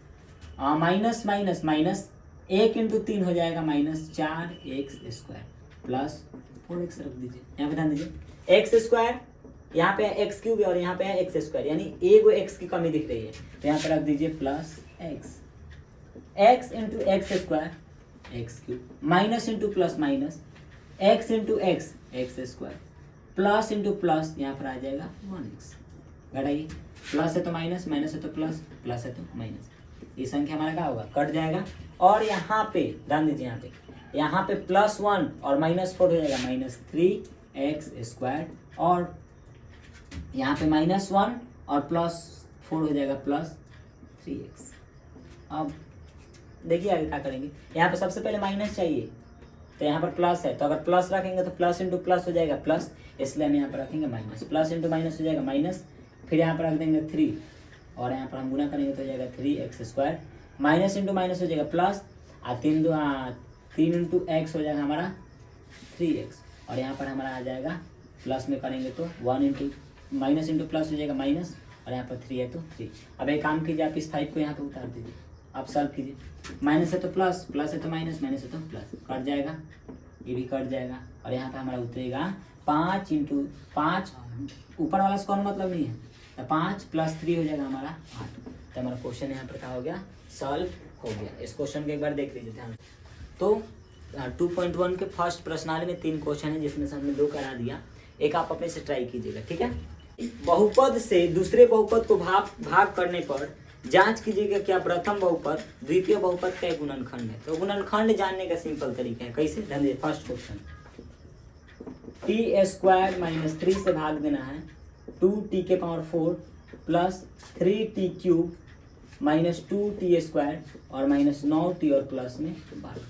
माइनस माइनस माइनस, 1 इंटू 3 हो जाएगा minus 4 x square plus 4x रख दीजिए। यहाँ पे ध्यान दीजिए, एक्स स्क्वायर यहाँ पे एक्स क्यूब और यहाँ पे है एक्स स्क्वायर, यानी एक एक्स की कमी दिख रही है तो यहाँ पे रख दीजिए plus x, x into x square x cube, minus into plus minus, x into x x square plus into plus, यहाँ पर आ जाएगा 1x। घटाइए, प्लस है तो माइनस, माइनस है तो प्लस, प्लस है तो माइनस, ये संख्या हमारा क्या होगा, कट जाएगा। और यहाँ पे ध्यान दीजिए, यहाँ पे प्लस 1 और माइनस 4 हो जाएगा माइनस 3x स्क्वायर, और यहाँ पे माइनस 1 और प्लस 4 हो जाएगा प्लस 3x। अब देखिए आगे क्या करेंगे, यहाँ पे सबसे पहले माइनस चाहिए तो यहाँ पर प्लस है, तो अगर प्लस रखेंगे तो प्लस इंटू प्लस हो जाएगा प्लस, इसलिए हम यहाँ पर रखेंगे माइनस, प्लस इंटू माइनस हो जाएगा माइनस, फिर यहाँ पर रख देंगे 3 और यहाँ पर हम गुना करेंगे तो हो जाएगा 3x square, minus into minus हो जाएगा प्लस, 3 इंटू एक्स हो जाएगा हमारा 3x, और यहाँ पर हमारा आ जाएगा प्लस में करेंगे तो 1 इंटू माइनस इंटू प्लस हो जाएगा माइनस, और यहाँ पर 3 है तो 3। अब एक काम कीजिए, आप इस 5 को यहाँ पर उतार दीजिए, आप सॉल्व कीजिए, माइनस है तो प्लस, प्लस है तो माइनस, माइनस है तो प्लस, कट जाएगा, ये भी कट जाएगा, और यहाँ पे हमारा उतरेगा 5 इंटू 5, ऊपर वाला से कौन मतलब नहीं है, तो 5 प्लस 3 हो जाएगा हमारा 8। तो हमारा क्वेश्चन यहाँ पर क्या हो गया, सॉल्व हो गया। इस क्वेश्चन को एक बार देख लीजिए ध्यान। तो 2.1 के फर्स्ट प्रश्नावली में 3 क्वेश्चन है जिसमें से हमने 2 करा दिया, एक आप अपने से ट्राई कीजिएगा, ठीक है। बहुपद से दूसरे बहुपद को भाग करने पर जांच कीजिएगा क्या प्रथम बहुपद द्वितीय बहुपद का गुणनखंड है। तो गुणनखंड जानने का सिंपल तरीका है, कैसे, ध्यान दीजिए। First question, T square minus 3 से भाग देना है 2t के power 4 plus 3t cube minus 2t square और माइनस 9t और प्लस में 12।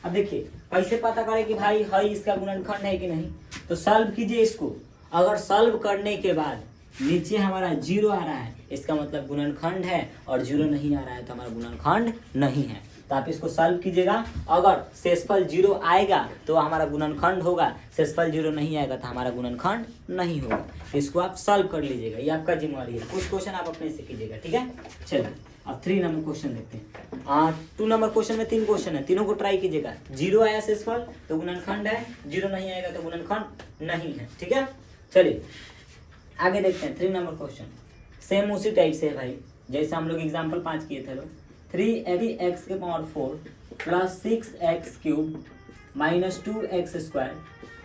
अब देखिए कैसे पता करें कि भाई है इसका गुणनखंड है कि नहीं, तो सॉल्व कीजिए इसको। अगर सॉल्व करने के बाद नीचे हमारा 0 आ रहा है, इसका मतलब गुणनखंड है, और 0 नहीं आ रहा है तो हमारा गुणनखंड नहीं है। तो आप इसको सॉल्व कीजिएगा, अगर शेषफल 0 आएगा तो हमारा गुणनखंड होगा, शेषफल 0 नहीं आएगा तो हमारा गुणनखंड नहीं होगा। इसको आप सॉल्व कर लीजिएगा, ये आपका जिम्मेवारी है। कुछ क्वेश्चन आप अपने से कीजिएगा, ठीक है। चलिए अब 3 नंबर क्वेश्चन देखते हैं। 2 नंबर क्वेश्चन में 3 क्वेश्चन है, तीनों को ट्राई कीजिएगा। 0 आया शेषफल तो गुणनखंड है, 0 नहीं आएगा तो गुणनखंड नहीं है, ठीक है। चलिए आगे देखते हैं। 3 नंबर क्वेश्चन सेम उसी टाइप से है भाई, जैसे हम लोग एग्जाम्पल 5 किए थे लोग। 3x के power 4 plus 6x cube minus 2x square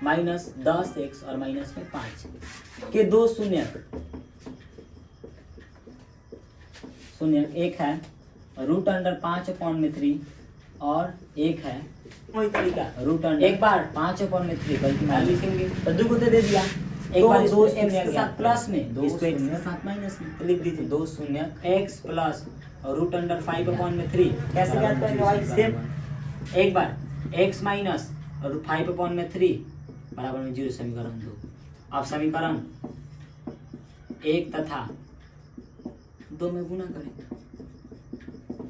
minus 10x और माइनस में 5 के 2 शून्यक, एक है रूट अंडर 5/3 और एक है वही तरीका रूट अंडर, एक बार 5/3 बल्कि मान लिखेंगे तो 2 को दे दिया, एक बार 2x के साथ प्लस में, 2 x के साथ माइनस में, तो लिख दीजिए 2 शून्य x प्लस रूट अंडर 5/3। कैसे याद करेंगे भाई, सेम एक बार x माइनस और 5/3 बराबर में 0, समीकरण 2। अब समीकरण 1 तथा 2 में गुना करें,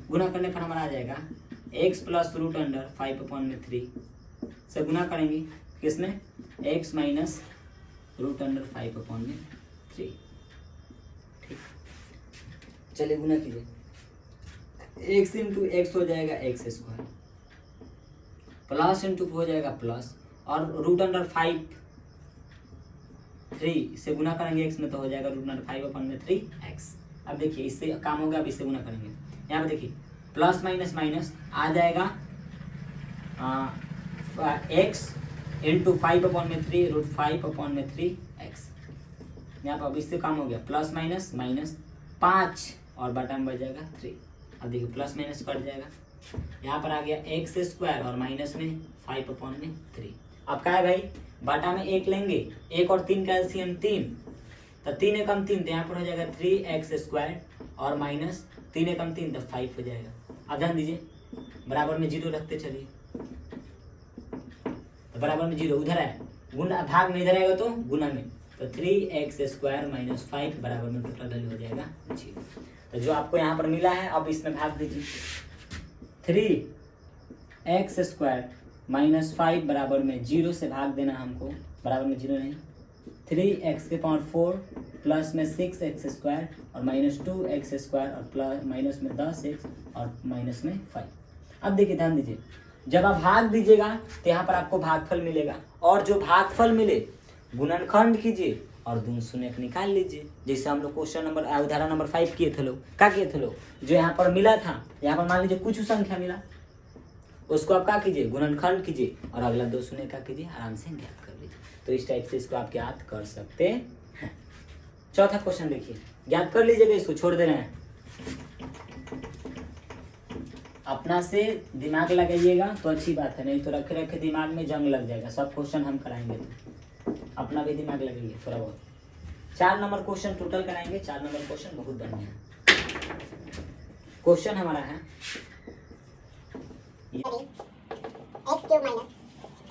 गुना करने पर हमारा आ जाएगा x प्लस रूट अंडर 5/3 से गुना करेंगे किसमें, x माइनस √5/3। ठीक, चलिए गुना कीजिए, x इंटू एक्स हो जाएगा x² प्लस इंटू हो जाएगा प्लस, और √5/3 से गुना करेंगे x में तो हो जाएगा √5/3x। अब देखिए इससे काम होगा, अब इससे गुना करेंगे। यहाँ पे देखिए प्लस माइनस माइनस आ जाएगा x इंटू 5/3 √5/3x। यहाँ पर अब इससे काम हो गया, प्लस माइनस माइनस 5 और बटा में बच जाएगा 3। अब देखिए प्लस माइनस कट जाएगा, यहाँ पर आ गया x² और माइनस में 5/3। अब क्या है भाई, बाटा में 1 लेंगे, 1 और 3 का एलसीएम 3, तो 3 एकम 3, तो यहाँ पर हो जाएगा 3x² और माइनस 3 एकम 3, तो 5 हो जाएगा। अब ध्यान दीजिए, बराबर में 0 रखते चलिए, तो बराबर में 0 उधर है, गुना भाग में इधर आएगा तो गुना में, तो 3x² माइनस 5 बराबर में टोटल वैल्यू हो जाएगा 0। तो जो आपको यहाँ पर मिला है अब इसमें भाग दीजिए, 3x² माइनस 5 बराबर में 0 से भाग देना हमको, बराबर में 0 नहीं, 3x⁴ प्लस में 6x² और माइनस 2x² और प्लस माइनस में 10x और माइनस में 5। अब देखिए ध्यान दीजिए, जब आप भाग दीजिएगा तो यहाँ पर आपको भागफल मिलेगा, और जो भागफल मिले गुणनखंड कीजिए और दून शून्य निकाल लीजिए। जैसे हम लोग क्वेश्चन नंबर उदाहरण नंबर 5 किए थे लोग, क्या किए थे लोग, जो यहाँ पर मिला था, यहाँ पर मान लीजिए कुछ संख्या मिला, उसको आप क्या कीजिए, गुणनखंड कीजिए और अगला 2 शून्य का कीजिए, आराम से ज्ञात कर लीजिए। तो इस टाइप से इसको आप ज्ञात कर सकते हैं। चौथा क्वेश्चन देखिए, ज्ञात कर लीजिएगा, इसको छोड़ दे रहे हैं, अपना से दिमाग लगाइएगा तो अच्छी बात है, नहीं तो रखे रखे दिमाग में जंग लग जाएगा। सब क्वेश्चन हम कराएंगे तो अपना भी दिमाग लगाइए थोड़ा बहुत। 4 नंबर क्वेश्चन टोटल कराएंगे, 4 नंबर क्वेश्चन बहुत बढ़िया है। क्वेश्चन हमारा है x³ minus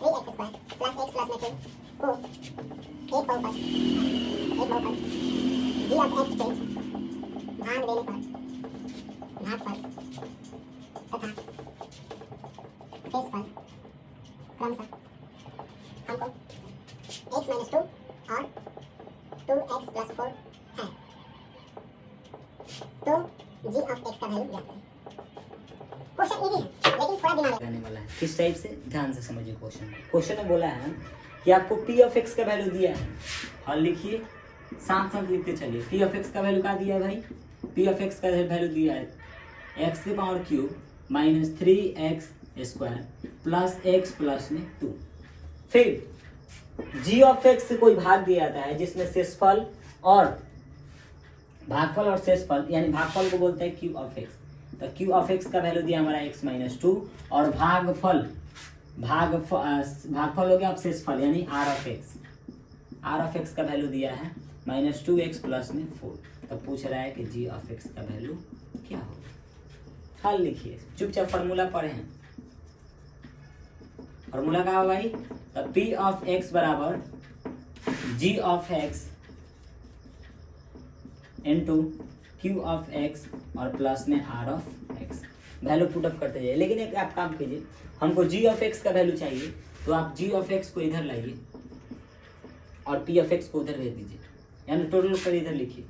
3x² plus x plus में 2 को एक बहुपद g ऑफ x से भाग देने पर भागफल तथा शेषफल क्रमशः हमको x माइनस 2 और 2x प्लस 4 है, तो g ऑफ x का वैल्यू ज्ञात करें। क्वेश्चन इजी है लेकिन थोड़ा दिमाग लगाने वाला है। किस टाइप से, ध्यान से समझिए क्वेश्चन। क्वेश्चन में बोला है कि आपको p ऑफ x का वैल्यू दिया है, और लिखिए साथ साथ लिखते चलिए। p ऑफ x का वैल्यू क्या दिया है भाई, p ऑफ x का वैल्यू दिया है x³ minus 3x² plus x plus में 2। फिर g ऑफ x से कोई भाग दिया जाता है जिसमें शेषफल और भागफल और शेषफल, यानी भागफल को बोलते हैं q ऑफ x। तो q ऑफ x का वैल्यू दिया हमारा x माइनस 2, और भागफल हो गया अब शेषफल यानी r of x। r of x का वैल्यू दिया है माइनस 2x प्लस में 4। तो पूछ रहा है कि g ऑफ x का वैल्यू क्या होगा। हल लिखिए, चुपचाप फार्मूला पढ़े हैं। फार्मूला क्या होगा भाई, तो p ऑफ x बराबर g of x into q of x और प्लस में r of x। Value put up करते जाइए, लेकिन एक आप काम कीजिए, हमको g ऑफ x का वैल्यू चाहिए, तो आप g ऑफ x को इधर लाइए और p ऑफ x को उधर भेज दीजिए, यानी टोटल कर इधर लिखिए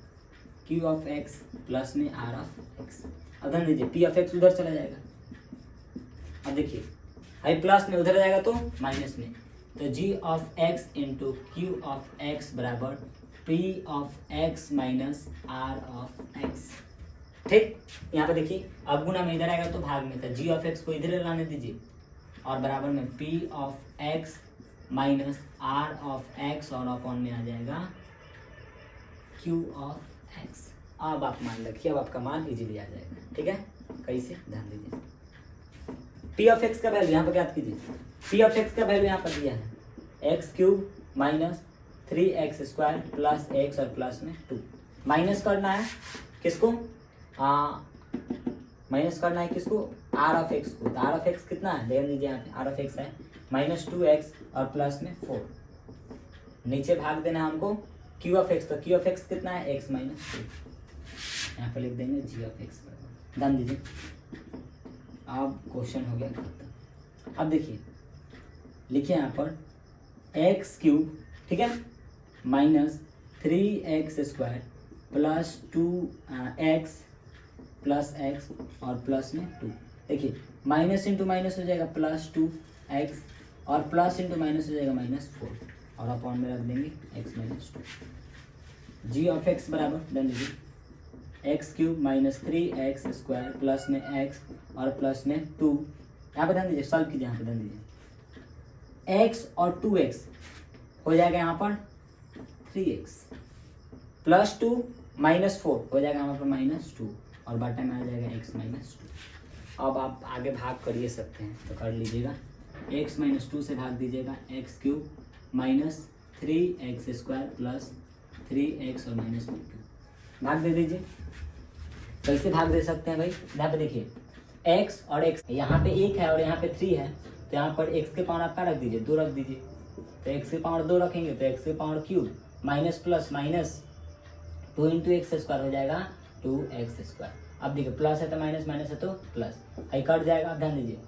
q ऑफ x प्लस में r ऑफ x। अब ध्यान दीजिए p ऑफ x उधर चला जाएगा, अब देखिए भाई प्लस में उधर जाएगा तो माइनस में, तो g of x into q of x बराबर p of x minus r of x। ठीक, यहाँ पे देखिए अब गुना में इधर आएगा तो भाग में, तो g ऑफ x को इधर लाने दीजिए और बराबर में p of x minus r of x और अपॉन में आ जाएगा q ऑफ x। अब आप मान रखिए, अब आपका मान इजीली आ जाएगा। ठीक है, कैसे, ध्यान दीजिए। p ऑफ x का वैल्यू यहाँ पर ज्ञात कीजिए। p ऑफ x का वैल्यू यहाँ पर दिया है x³ minus 3x² plus x और प्लस में 2। माइनस करना है किसको, माइनस करना है किसको, r ऑफ x को। तो r ऑफ x कितना है, देख लीजिए यहाँ पे r ऑफ x है माइनस 2x और प्लस में 4। नीचे भाग देना हमको q ऑफ x, तो q ऑफ x कितना है x माइनस 2। यहाँ पर लिख देंगे g ऑफ x। ध्यान दीजिए, अब क्वेश्चन हो गया खत्म। अब देखिए लिखिए यहाँ पर x³, ठीक है, minus 3x² plus 2x plus x और प्लस में 2। देखिए माइनस इंटू माइनस हो जाएगा प्लस 2x और प्लस इंटू माइनस हो जाएगा -4 और अपॉन में रख देंगे x minus 2। G of x बराबर डन लीजिए x³ माइनस 3x² प्लस में x और प्लस में 2। यहाँ पे ध्यान दीजिए, सॉल्व कीजिए, यहाँ पे ध्यान दीजिए, x और 2x हो जाएगा यहाँ पर 3x प्लस 2 -4 हो जाएगा यहाँ पर -2 और बाटा में आ जाएगा x माइनस 2। अब आप आगे भाग कर ये सकते हैं तो कर लीजिएगा, x माइनस 2 से भाग दीजिएगा x³ minus 3x² plus 3x और माइनस 2 भाग दे दीजिए। कैसे भाग दे सकते हैं भाई, यहाँ पे देखिए x और x, यहाँ पे 1 है और यहाँ पे 3 है तो यहाँ पर x के पावर आपका रख दीजिए, 2 रख दीजिए, तो x के पावर 2 रखेंगे तो x के power cube minus plus minus 2 into x² हो जाएगा 2x²। अब देखिए प्लस है तो माइनस, माइनस है तो प्लस, आई कट जाएगा। ध्यान दीजिए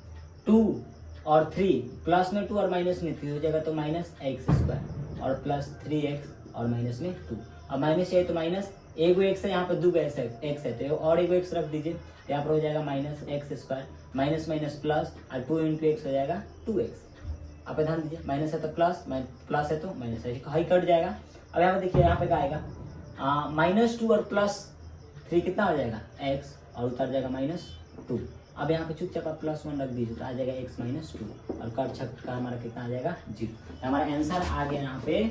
2 और 3 प्लस में 2 और माइनस में 3 हो जाएगा तो -x² और प्लस 3x और माइनस में 2। अब माइनस चाहिए तो माइनस, एक x है यहाँ पर 2 x है तो और एक x रख दीजिए, यहाँ पर हो जाएगा -x² माइनस माइनस प्लस और 2 इंटू x हो जाएगा 2x। आप ध्यान दीजिए माइनस है तो प्लस, प्लस है तो माइनस है, हाई कट जाएगा। अब यहाँ पे देखिए यहाँ पे क्या आएगा -2 और +3 कितना हो जाएगा x और उतर जाएगा -2। अब यहाँ पे चुपचाप आप +1 रख दीजिए तो आ जाएगा x माइनस 2 और कट छक का हमारा कितना आ जाएगा 0। हमारा आंसर आ गया यहाँ पे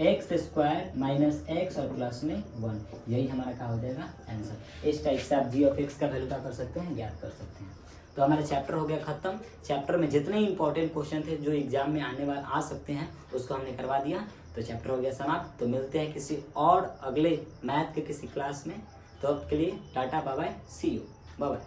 x² माइनस x और प्लस में 1, यही हमारा क्या हो जाएगा आंसर। इस टाइप से आप g ऑफ x का वैल्यू क्या कर सकते हैं, ज्ञात कर सकते हैं। तो हमारा चैप्टर हो गया खत्म। चैप्टर में जितने इंपॉर्टेंट क्वेश्चन थे जो एग्जाम में आने वाले आ सकते हैं उसको हमने करवा दिया, तो चैप्टर हो गया समाप्त। तो मिलते हैं किसी और अगले मैथ के किसी क्लास में, तो अब के लिए टाटा bye bye, see you, bye bye.